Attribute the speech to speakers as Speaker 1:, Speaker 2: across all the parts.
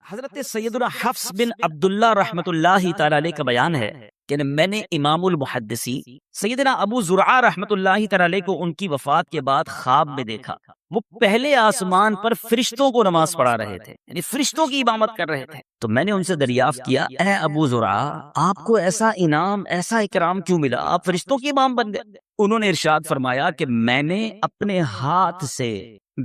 Speaker 1: حضرت سیدنا حفص بن عبداللہ رحمۃ اللہ تعالی علیہ کا بیان ہے کہ میں نے امام المحدثین سیدنا ابو زرعہ رحمۃ اللہ تعالی علیہ کو ان کی وفات کے بعد خواب میں دیکھا. وہ پہلے آسمان پر فرشتوں کو نماز پڑھا رہے تھے، یعنی فرشتوں کی امامت کر رہے تھے. تو میں نے ان سے دریافت کیا، اے ابو زرعہ، آپ کو ایسا انعام، ایسا اکرام کیوں ملا؟ آپ فرشتوں کی امام بن گئے. انہوں نے ارشاد فرمایا کہ میں نے اپنے ہاتھ سے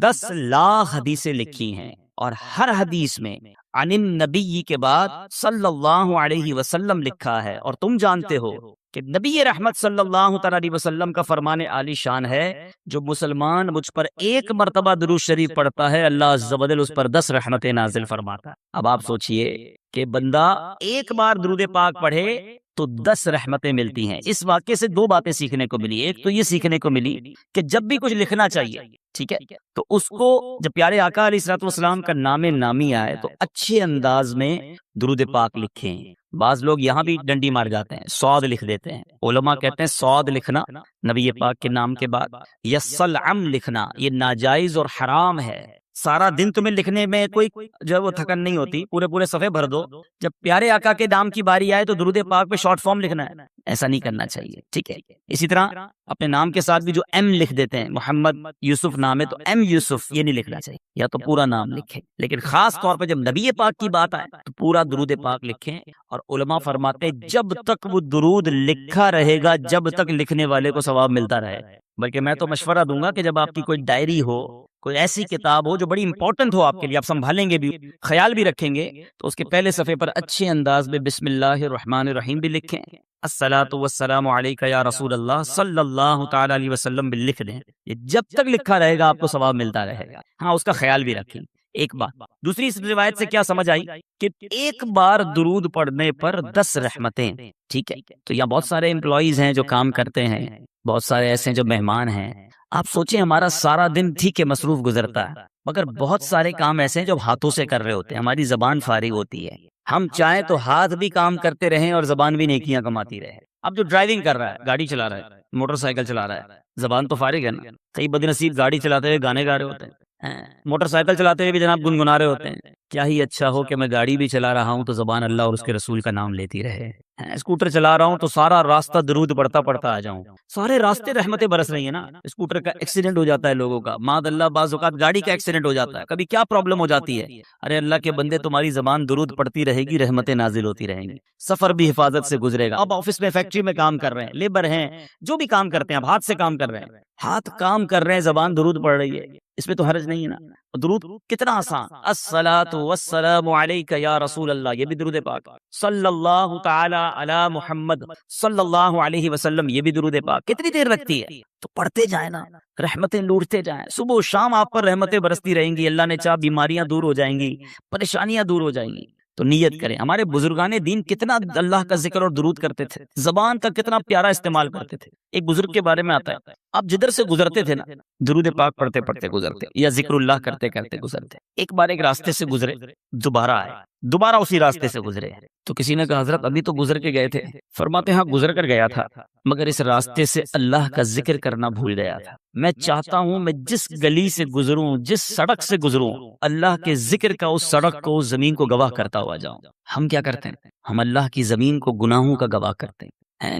Speaker 1: 10 لاکھ حدیثیں لکھی ہیں، اور ہر حدیث میں عن النبی کے بعد صلی اللہ علیہ وسلم لکھا ہے. اور تم جانتے ہو کہ نبی رحمت صلی اللہ تعالی علیہ وسلم کا فرمان عالی شان ہے، جو مسلمان مجھ پر ایک مرتبہ درود شریف پڑھتا ہے، اللہ عز و جل اس پر 10 رحمتیں نازل فرماتا ہے. اب آپ سوچئے کہ بندہ ایک بار درود پاک پڑھے تو 10 رحمتیں ملتی ہیں. اس واقعے سے 2 باتیں سیکھنے کو ملی. ایک تو یہ سیکھنے کو ملی کہ جب بھی کچھ لکھنا چاہیے، ٹھیک ہے، تو اس کو جب پیارے آقا علیہ الصلوۃ والسلام کا نام نامی آئے تو اچھے انداز میں درود پاک لکھیں. بعض لوگ یہاں بھی ڈنڈی مار جاتے ہیں، صاد لکھ دیتے ہیں. علماء کہتے ہیں صاد لکھنا نبی پاک کے نام کے بعد، یا صلعم لکھنا، یہ ناجائز اور حرام ہے. سارا دن تمہیں لکھنے میں کوئی جو ہے وہ تھکن نہیں ہوتی، پورے صفحے بھر دو. جب پیارے آقا کے نام کی باری آئے تو درود پاک پہ شارٹ فارم لکھنا ہے، ایسا نہیں کرنا چاہیے، ٹھیک ہے. اسی طرح اپنے نام کے ساتھ بھی جو ایم لکھ دیتے ہیں، محمد یوسف نام ہے تو ایم یوسف، یہ نہیں لکھنا چاہیے، یا تو پورا نام لکھیں. لیکن خاص طور پہ جب نبی پاک کی بات آئے تو پورا درود پاک لکھیں. اور علماء فرماتے ہیں جب تک وہ درود لکھا رہے گا، جب تک لکھنے والے کو ثواب ملتا رہے. بلکہ میں تو مشورہ دوں گا کہ جب آپ کی کوئی ڈائری ہو، کوئی ایسی کتاب ہو جو بڑی امپورٹنٹ ہو آپ کے لیے، آپ سنبھالیں گے بھی، خیال بھی رکھیں گے، تو اس کے پہلے صفحے پر اچھے انداز میں بسم اللہ الرحمن الرحیم بھی لکھیں، الصلاۃ والسلام علیک یا رسول اللہ صلی اللہ تعالی علیہ وسلم بھی لکھ دیں. یہ جب تک لکھا رہے گا آپ کو ثواب ملتا رہے گا. ہاں، اس کا خیال بھی رکھیں. ایک بات دوسری، اس روایت سے کیا سمجھ آئی کہ ایک بار درود پڑھنے پر 10 رحمتیں، ٹھیک ہے. تو یہاں بہت سارے امپلائیز ہیں جو کام کرتے ہیں، بہت سارے ایسے ہیں جو مہمان ہیں. آپ سوچیں ہمارا سارا دن ٹھیک ہے مصروف گزرتا ہے، مگر بہت سارے کام ایسے ہیں جو ہاتھوں سے کر رہے ہوتے ہیں، ہماری زبان فارغ ہوتی ہے. ہم چاہیں تو ہاتھ بھی کام کرتے رہیں اور زبان بھی نیکیاں کماتی رہے. اب جو ڈرائیونگ کر رہا ہے، گاڑی چلا رہا ہے، موٹر سائیکل چلا رہا ہے، زبان تو فارغ ہے نا. کئی بدنصیب گاڑی چلاتے ہوئے گانے گا رہے ہوتے ہیں، موٹر سائیکل چلاتے ہوئے بھی جناب گنگنا رہے ہوتے ہیں. کیا ہی اچھا ہو کہ میں گاڑی بھی چلا رہا ہوں تو زبان اللہ اور اس کے رسول کا نام لیتی رہے. اسکوٹر چلا رہا ہوں تو سارا راستہ درود پڑھتا پڑھتا آ جاؤں. سارے راستے رحمتیں برس رہی ہیں نا. اسکوٹر کا ایکسیڈنٹ ہو جاتا ہے لوگوں کا، معاذ اللہ، بعض اوقات گاڑی کا ایکسیڈنٹ ہو جاتا ہے، کبھی کیا پرابلم ہو جاتی ہے. ارے اللہ کے بندے، تمہاری زبان درود پڑھتی رہے گی، رحمتیں نازل ہوتی رہیں گی، سفر بھی حفاظت سے گزرے گا. اب آفس میں، فیکٹری میں کام کر رہے ہیں، لیبر ہیں، جو بھی کام کرتے ہیں، اب ہاتھ سے کام کر رہے ہیں، ہاتھ کام کر رہے ہیں، زبان درود پڑھ رہی ہے، اس میں تو حرج نہیں ہے نا. درود کتنا آسان، الصلاۃ والسلام علیک یا رسول اللہ، یہ بھی درود پاک. صلی اللہ تعالی علی محمد صلی اللہ علیہ وسلم، یہ بھی درود پاک. کتنی دیر لگتی ہے؟ تو پڑھتے جائیں نا، رحمتیں لوٹتے جائیں. صبح و شام آپ پر رحمتیں برستی رہیں گی. اللہ نے چاہ بیماریاں دور ہو جائیں گی، پریشانیاں دور ہو جائیں گی. تو نیت کریں. ہمارے بزرگان دین کتنا اللہ کا ذکر اور درود کرتے تھے، زبان کا کتنا پیارا استعمال کرتے تھے. ایک بزرگ کے بارے میں آتا ہے، آپ جدھر سے گزرتے تھے نا، درود پاک پڑھتے پڑھتے گزرتے، یا ذکر اللہ کرتے کرتے گزرتے. ایک بار ایک راستے سے گزرے، دوبارہ آئے، دوبارہ اسی راستے سے گزرے. تو کسی نے کہا حضرت ابھی تو گزر کے گئے تھے. فرماتے ہیں ہاں گزر کر گیا تھا، مگر اس راستے سے اللہ کا ذکر کرنا بھول گیا تھا. میں چاہتا ہوں میں جس گلی سے گزروں، جس سڑک سے گزروں، اللہ کے ذکر کا اس سڑک کو، اس زمین کو گواہ کرتا ہوا جاؤں. ہم کیا کرتے ہیں؟ ہم اللہ کی زمین کو گناہوں کا گواہ کرتے ہیں.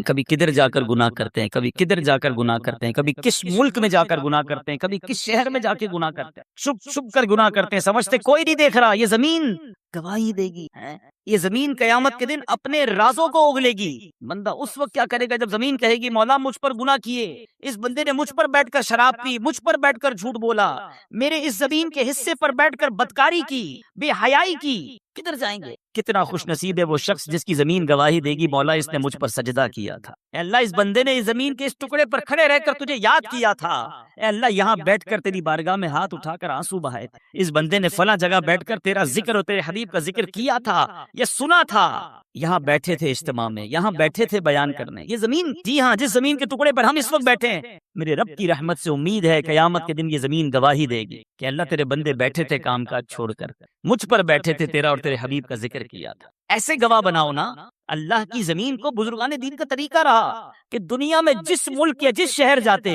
Speaker 1: کبھی کدھر جا کر گناہ کرتے ہیں، کبھی کدھر جا کر گناہ کرتے ہیں، کبھی کس ملک میں جا کر گناہ کرتے ہیں، کبھی کس شہر میں جا کے گناہ کرتے ہیں، چھپ چھپ کر گناہ کرتے ہیں، سمجھتے کوئی نہیں دیکھ رہا. یہ زمین گواہی دے گی، یہ زمین قیامت کے دن اپنے رازوں کو اگلے گی. بندہ اس وقت کیا کرے گا جب زمین کہے گی مولا مجھ پر گناہ کیے، اس بندے نے مجھ پر بیٹھ کر شراب پی، مجھ پر بیٹھ کر جھوٹ بولا، میرے اس زمین کے حصے پر بیٹھ کر بدکاری کی، بے حیائی کی. کدھر جائیں گے؟ کتنا خوش نصیب ہے وہ شخص جس کی زمین گواہی دے گی مولا اس نے مجھ پر سجدہ کیا تھا. اے اللہ، اس بندے نے اس زمین کے اس ٹکڑے پر کھڑے رہ کر تجھے یاد کیا تھا. اے اللہ، یہاں بیٹھ کر تیری بارگاہ میں ہاتھ اٹھا کر آنسو بہائے. اس بندے نے فلاں جگہ بیٹھ کر تیرا ذکر اور تیرے حبیب کا ذکر کیا تھا یا سنا تھا. یہاں بیٹھے تھے اجتماع میں، یہاں بیٹھے تھے بیان کرنے. یہ زمین، جی ہاں، جس زمین کے ٹکڑے پر ہم اس وقت بیٹھے ہیں، میرے رب کی رحمت سے امید ہے قیامت کے دن یہ زمین گواہی دے گی کہ اللہ تیرے بندے بیٹھے تھے کام کاج چھوڑ کر، مجھ پر بیٹھے تھے، تیرا اور تیرے حبیب کا ذکر کیا تھا. ایسے گواہ بناؤ نا. اللہ کی زمین کو بزرگان دین کا طریقہ رہا کہ دنیا میں جس ملک یا جس شہر جاتے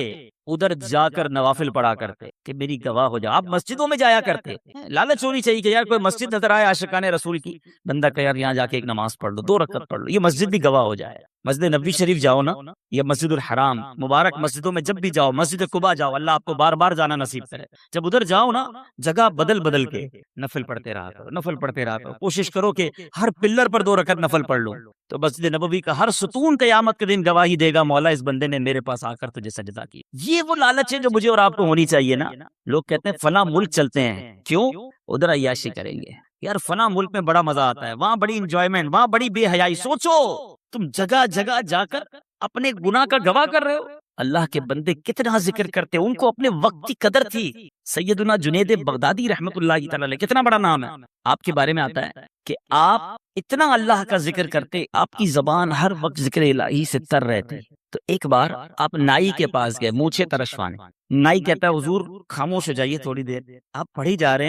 Speaker 1: ادھر جا کر نوافل پڑھا کرتے کہ میری گواہ ہو جا. آپ مسجدوں میں جایا کرتے, لالچ ہونی چاہیے کہ یار کوئی مسجد نظر آئے عاشقان رسول کی, بندہ کہ یار یہاں جا کے ایک نماز پڑھ لو, 2 رکعت پڑھ لو, یہ مسجد بھی گواہ ہو جائے. مسجد نبوی شریف جاؤ نا, یا مسجد الحرام, مبارک مسجدوں میں جب بھی جاؤ, مسجد قباء جاؤ, اللہ آپ کو بار بار جانا نصیب کرے. جب ادھر جاؤ نا, جگہ بدل بدل کے نفل پڑھتے رہا کرو, نفل پڑھتے رہا کرو. کوشش کرو کہ ہر پلر پر 2 رکعت نفل پڑھ لو. تو مسجد نبوی کا ہر ستون قیامت کے دن گواہی دے گا, مولا اس بندے نے میرے پاس آ کر تجھے سجدہ کی. یہ وہ لالچ ہے جو مجھے اور آپ کو ہونی چاہیے نا. لوگ کہتے ہیں فلاں ملک چلتے ہیں, کیوں؟ ادھر عیاشی کریں گے. یار فلاں ملک میں بڑا مزہ آتا ہے, وہاں بڑی انجوائمنٹ, وہاں بڑی بے حیائی. سوچو تم جگہ جگہ جا کر اپنے گناہ کا گواہ کر رہے ہو. اللہ کے بندے کتنا ذکر کرتے, ان کو اپنے وقت کی قدر تھی. سیدنا جنید بغدادی رحمت اللہ تعالی علیہ, کتنا بڑا نام ہے, آپ کے بارے میں آتا ہے کہ آپ اتنا اللہ کا ذکر کرتے, آپ کی زبان ہر وقت ذکر الہی سے تر رہتی. تو ایک بار آپ نائی کے پاس گئے مونچھیں ترشوانے. نائی کہتا ہے حضور خاموش ہو جائیے تھوڑی دیر, آپ پڑھی جا رہے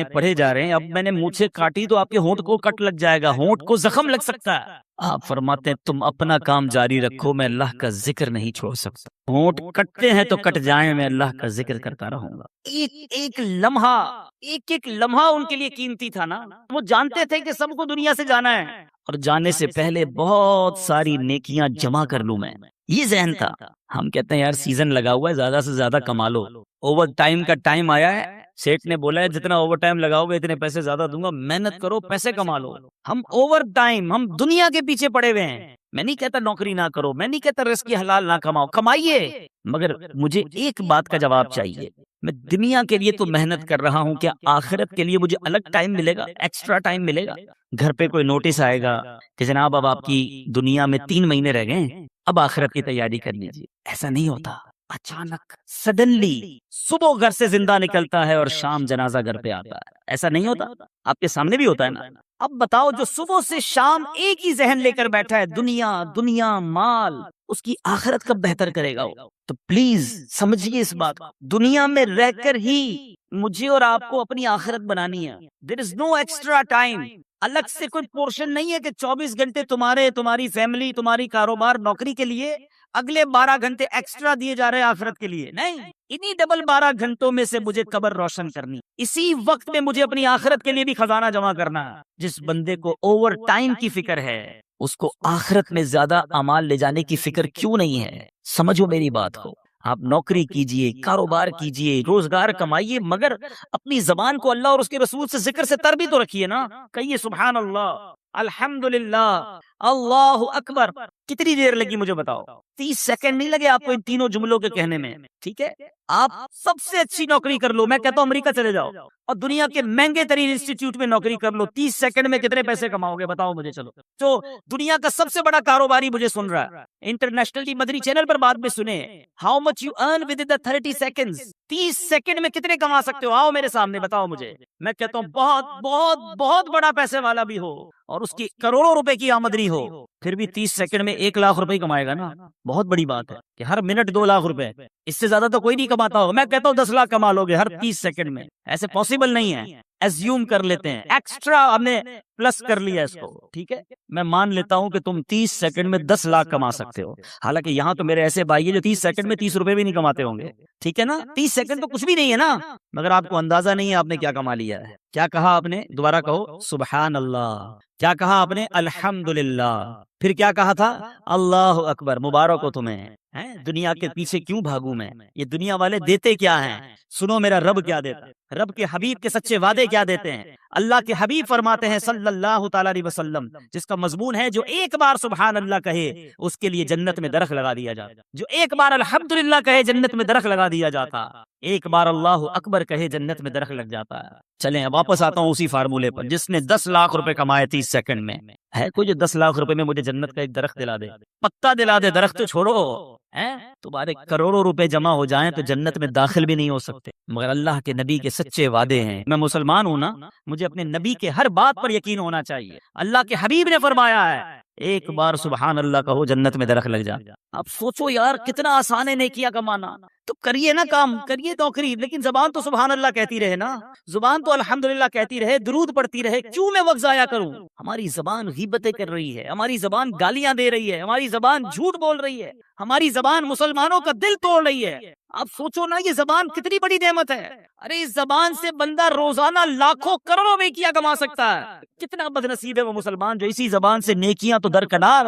Speaker 1: ہیں, اب میں نے مونچھیں کاٹی تو آپ کے ہونٹ کو کٹ لگ جائے گا, ہونٹ کو زخم لگ سکتا ہے. آپ فرماتے ہیں تم اپنا کام جاری رکھو, میں اللہ کا ذکر نہیں چھوڑ سکتا. ہونٹ کٹتے ہیں تو کٹ جائیں, میں اللہ کا ذکر کرتا رہوں گا. ایک لمحہ ان کے لیے قیمتی تھا نا. وہ جانتے تھے کہ سب کو دنیا سے جانا ہے, اور جانے سے پہلے بہت ساری نیکیاں جمع کر لوں میں, یہ ذہن تھا. ہم کہتے ہیں یار سیزن لگا ہوا ہے, زیادہ سے زیادہ کما لو, اوور ٹائم کا ٹائم آیا ہے, سیٹ نے بولا ہے جتنا اوور ٹائم لگاؤ گے اتنے پیسے زیادہ دوں گا, محنت کرو پیسے کما لو. ہم اوور ٹائم, ہم دنیا کے پیچھے پڑے ہوئے ہیں. میں نہیں کہتا نوکری نہ کرو, میں نہیں کہتا رزق حلال نہ کماؤ, کمائیے, مگر مجھے ایک بات کا جواب چاہیے. میں دنیا کے لیے تو محنت کر رہا ہوں, کیا آخرت کے لیے مجھے الگ ٹائم ملے گا, ایکسٹرا ٹائم ملے گا؟ گھر پہ کوئی نوٹس آئے گا کہ جناب اب آپ کی دنیا میں 3 مہینے رہ گئے, اب آخرت کی تیاری کر لیجیے. ایسا نہیں ہوتا. اچانک سڈنلی صبح گھر سے زندہ نکلتا ہے اور شام جنازہ گھر پہ آتا ہے. ایسا نہیں ہوتا, آپ کے سامنے بھی ہوتا ہے نا. اب بتاؤ جو صبح سے شام ایک ہی ذہن لے کر بیٹھا ہے, دنیا دنیا مال, اس کی آخرت کب بہتر کرے گا؟ تو پلیز سمجھیے اس بات, دنیا میں رہ کر ہی مجھے اور آپ کو اپنی آخرت بنانی ہے. دیر از نو ایکسٹرا ٹائم. الگ سے کوئی پورشن نہیں ہے کہ 24 گھنٹے تمہاری فیملی, تمہاری کاروبار, نوکری کے لیے, اگلے 12 گھنٹے ایکسٹرا دیے جا رہے ہیں آخرت کے لیے. نہیں, انہی ڈبل 12 گھنٹوں میں سے مجھے قبر روشن کرنی, اسی وقت میں مجھے اپنی آخرت کے لیے بھی خزانہ جمع کرنا ہے. جس بندے کو اوور ٹائم کی فکر ہے, اس کو آخرت میں زیادہ اعمال لے جانے کی فکر کیوں نہیں ہے؟ سمجھو میری بات کو. آپ نوکری کیجئے, کاروبار کیجئے, روزگار کمائیے, مگر اپنی زبان کو اللہ اور اس کے رسول سے ذکر سے تر بھی تو رکھیے نا. کہیے سبحان اللہ, الحمدللہ, اللہ اکبر. کتنی دیر لگی مجھے بتاؤ؟ 30 سیکنڈ نہیں لگے آپ کو ان تینوں جملوں کے کہنے میں. ٹھیک ہے, آپ سب سے اچھی نوکری کر لو, میں کہتا ہوں امریکہ چلے جاؤ اور دنیا کے مہنگے ترین انسٹیٹیوٹ میں نوکری کر لو. 30 سیکنڈ میں کتنے پیسے کماؤ گے بتاؤ مجھے. چلو, تو دنیا کا سب سے بڑا کاروباری مجھے سن رہا ہے, انٹرنیشنل کی مدری چینل پر بعد میں سنے, how much you earn with in 30 seconds. 30 second میں کتنے کما سکتے ہو؟ آؤ میرے سامنے بتاؤ مجھے. میں کہتا ہوں بہت بہت بہت بڑا پیسے والا بھی ہو اور اس کی کروڑوں روپے کی آمدنی ہو, پھر بھی 30 سیکنڈ میں 1 لاکھ روپے کمائے گا نا. بہت بڑی بات ہے کہ ہر منٹ 2 لاکھ روپے, اس سے زیادہ تو کوئی نہیں کماتا ہو. میں کہتا ہوں 10 لاکھ کما لو گے ہر 30 سیکنڈ میں. ایسے پاسبل نہیں ہے, ایزیوم کر لیتے ہیں, ایکسٹرا ہم نے پلس کر لیا اس کو. ٹھیک ہے, میں مان لیتا ہوں کہ تم 30 سیکنڈ میں 10 لاکھ کما سکتے ہو. حالانکہ یہاں تو میرے ایسے بھائی ہیں جو 30 سیکنڈ میں 30 روپے بھی نہیں کماتے ہوں گے. ٹھیک ہے نا, 30 سیکنڈ تو کچھ بھی نہیں ہے نا, مگر آپ کو اندازہ نہیں ہے آپ نے کیا کما لیا ہے. کیا کہا آپ نے؟ دوبارہ کہو سبحان اللہ. کیا کہا آپ نے؟ الحمدللہ. پھر کیا کہا تھا؟ اللہ اکبر. مبارک ہو تمہیں. دنیا کے پیچھے کیوں بھاگوں میں؟ یہ دنیا والے دیتے کیا ہیں؟ سنو میرا رب کیا دیتا, رب کے حبیب کے سچے وعدے کیا دیتے ہیں. اللہ کے حبیب فرماتے ہیں صلی اللہ تعالی علیہ وسلم, جس کا مضمون ہے جو ایک بار سبحان اللہ کہے اس کے لیے جنت میں درخت لگا دیا جاتا. جو ایک بار الحمدللہ کہے جنت میں درخت لگا دیا جاتا. ایک بار اللہ اکبر کہے جنت میں درخت لگ جاتا ہے. چلیں اب واپس آتا ہوں اسی فارمولے پر. جس نے 10 لاکھ روپے کمائے 30 سیکنڈ میں, ہے کوئی جو 10 لاکھ روپے میں مجھے جنت کا ایک درخت دلا دے؟ پتا دلا دے, درخت تو چھوڑو, تمہارے کروڑوں روپے جمع ہو جائیں تو جنت میں داخل بھی نہیں ہو سکتے. مگر اللہ کے نبی کے سچے وعدے ہیں. میں مسلمان ہوں نا, مجھے اپنے نبی کے ہر بات پر یقین ہونا چاہیے. اللہ کے حبیب نے فرمایا ہے ایک بار سبحان اللہ کہو جنت میں درخت لگ جا. اب سوچو یار کتنا آسان ہے نیکیاں کمانا. تو کریے نا کام, کریے نوکری, لیکن زبان تو سبحان اللہ کہتی رہے نا, زبان تو الحمدللہ کہتی رہے, درود پڑتی رہے. کیوں میں وقت ضائع کروں؟ ہماری زبان غیبتیں کر رہی ہے, ہماری زبان گالیاں دے رہی ہے, ہماری زبان جھوٹ بول رہی ہے, ہماری زبان مسلمانوں کا دل توڑ رہی ہے. اب سوچو نا یہ زبان کتنی بڑی نعمت ہے. ارے اس زبان سے بندہ روزانہ لاکھوں کروڑوں نیکیاں کما سکتا ہے. کتنا بد نصیب ہے وہ مسلمان جو اسی زبان سے نیکیاں تو درکنار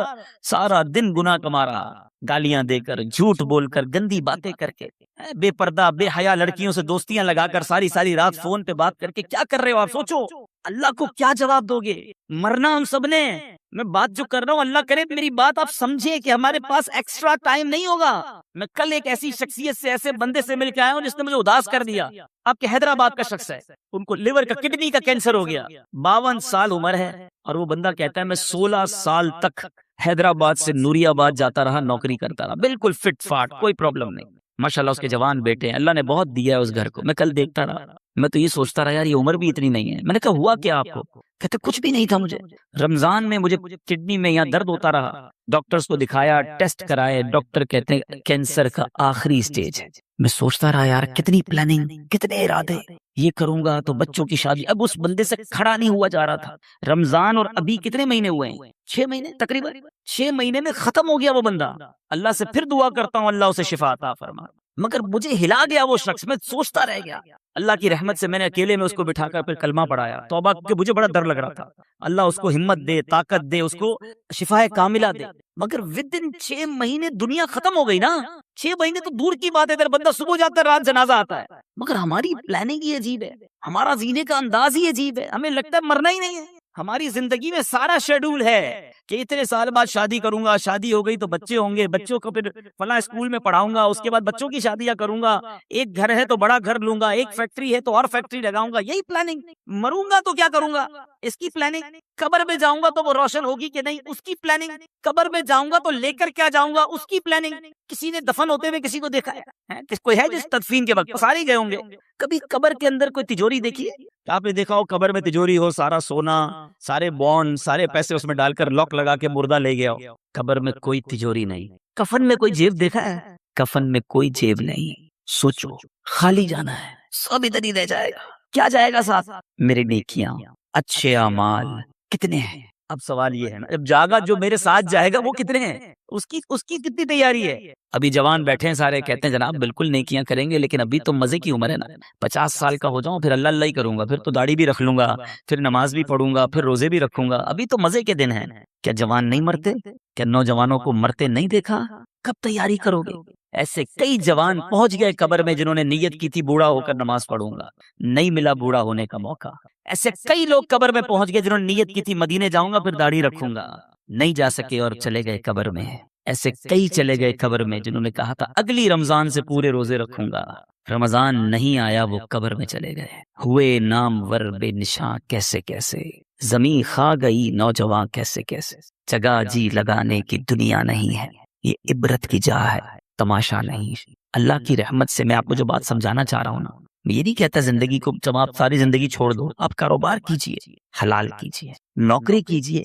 Speaker 1: سارا دن گناہ کما رہا, گالیاں دے کر, جھوٹ بول کر, گندی باتیں کر کے, بے پردہ بے حیا لڑکیوں سے دوستیاں لگا کر, ساری رات فون پہ بات کر کے کیا کر رہے ہو آپ؟ سوچو اللہ کو کیا جواب دو گے؟ مرنا ہم سب نے. میں بات جو کر رہا ہوں اللہ کرے میری بات آپ سمجھیں کہ ہمارے پاس ایکسٹرا ٹائم نہیں ہوگا. میں کل ایک ایسی شخصیت سے, ایسے بندے سے مل کے آیا ہوں جس نے مجھے اداس کر دیا. آپ کے حیدرآباد کا شخص ہے, ان کو لیور کا, کڈنی کا کینسر ہو گیا, 52 سال عمر ہے, اور وہ بندہ کہتا ہے میں 16 سال تک حیدرآباد سے نوری آباد جاتا رہا, نوکری کرتا رہا, بالکل فٹ فاٹ, کوئی پرابلم نہیں. ماشاءاللہ اس کے جوان بیٹے ہیں, اللہ نے بہت دیا ہے اس گھر کو. میں کل دیکھتا رہا, میں تو یہ سوچتا رہا یار یہ عمر بھی اتنی نہیں ہے. میں نے کہا ہوا کیا آپ کو؟ کہتے کچھ بھی نہیں تھا مجھے. رمضان میں مجھے کڈنی میں یہاں درد ہوتا رہا, ڈاکٹرز کو دکھایا, ٹیسٹ کرائے, ڈاکٹر کہتے ہیں کینسر کا آخری سٹیج ہے. میں سوچتا رہا یار کتنی پلاننگ, کتنے ارادے, یہ کروں گا تو بچوں کی شادی. اب اس بندے سے کھڑا نہیں ہوا جا رہا تھا. رمضان اور ابھی کتنے مہینے ہوئے ہیں؟ 6 مہینے تقریباً. 6 مہینے میں ختم ہو گیا وہ بندہ. اللہ سے پھر دعا کرتا ہوں اللہ اسے شفا عطا فرما. مگر مجھے ہلا گیا وہ شخص, میں سوچتا رہ گیا. اللہ کی رحمت سے میں نے اکیلے میں اس کو بٹھا کر پھر کلمہ پڑھایا, توبہ, کہ مجھے بڑا ڈر لگ رہا تھا. اللہ اس کو ہمت دے, طاقت دے, اس کو شفا کاملہ دے. مگر ودن 6 مہینے دنیا ختم ہو گئی نا. 6 مہینے تو دور کی بات ہے, ادھر بندہ صبح جاتا ہے رات جنازہ آتا ہے. مگر ہماری پلاننگ ہی عجیب ہے, ہمارا جینے کا انداز ہی عجیب ہے. ہمیں لگتا ہے مرنا ہی نہیں ہے. ہماری زندگی میں سارا شیڈول ہے کہ اتنے سال بعد شادی کروں گا, شادی ہو گئی تو بچے ہوں گے, بچوں کو پھر فلاں اسکول میں پڑھاؤں گا, اس کے بعد بچوں کی شادیاں کروں گا, ایک گھر ہے تو بڑا گھر لوں گا, ایک فیکٹری ہے تو اور فیکٹری لگاؤں گا. یہی پلاننگ. مروں گا تو کیا کروں گا, اس کی پلاننگ. قبر میں جاؤں گا تو وہ روشن ہوگی کہ نہیں, اس کی پلاننگ. قبر میں جاؤں گا تو لے کر کیا جاؤں گا, اس کی پلاننگ. کسی نے دفن ہوتے ہوئے کسی کو دیکھا ہے؟ کوئی ہے جس تدفین کے وقت سارے گئے ہوں گے. کبھی قبر کے اندر کوئی تجوری دیکھی ہے؟ آپ نے دیکھا ہو قبر میں تجوری ہو, سارا سونا, سارے بانڈ, سارے پیسے اس میں ڈال کر لاک لگا کے مردہ لے گیا ہو. قبر میں کوئی تجوری نہیں. کفن میں کوئی جیب دیکھا ہے؟ کفن میں کوئی جیب نہیں. سوچو خالی جانا ہے, سب ادھر ہی رہ جائے گا. کیا جائے گا ساتھ؟ میرے نیکیاں, اچھے اعمال کتنے ہیں؟ اب سوال یہ ہے نا, جب جاگا جو میرے ساتھ جائے گا وہ کتنے ہیں, اس کی کتنی تیاری ہے؟ ابھی جوان بیٹھے ہیں سارے, کہتے ہیں جناب بالکل نیکیاں کریں گے, لیکن ابھی تو مزے کی عمر ہے نا. 50 سال کا ہو جاؤں پھر اللہ اللہ ہی کروں گا, پھر تو داڑھی بھی رکھ لوں گا, پھر نماز بھی پڑھوں گا, پھر روزے بھی رکھوں گا. ابھی تو مزے کے دن ہیں. کیا جوان نہیں مرتے؟ کیا نوجوانوں کو مرتے نہیں دیکھا؟ کب تیاری کرو گے؟ ایسے کئی جوان پہنچ گئے قبر میں جنہوں نے نیت کی تھی بوڑھا ہو کر نماز پڑھوں گا, نہیں ملا بوڑھا ہونے کا موقع. ایسے کئی لوگ قبر میں پہنچ گئے جنہوں نے نیت کی تھی مدینے جاؤں گا پھر داڑھی رکھوں گا, نہیں جا سکے اور چلے گئے قبر میں. ایسے کئی چلے گئے قبر میں جنہوں نے کہا تھا اگلی رمضان سے پورے روزے رکھوں گا, رمضان نہیں آیا وہ قبر میں چلے گئے. ہوئے نامور بے نشاں کیسے کیسے, زمین کھا گئی نوجوان کیسے کیسے. جگہ جی لگانے کی دنیا نہیں ہے, یہ عبرت کی جا ہے, تماشا نہیں. اللہ کی رحمت سے میں آپ کو جو بات سمجھانا چاہ رہا ہوں نا, میں یہ نہیں کہتا زندگی کو جب آپ ساری زندگی چھوڑ دو, آپ کاروبار کیجئے, حلال کیجئے, نوکری کیجئے,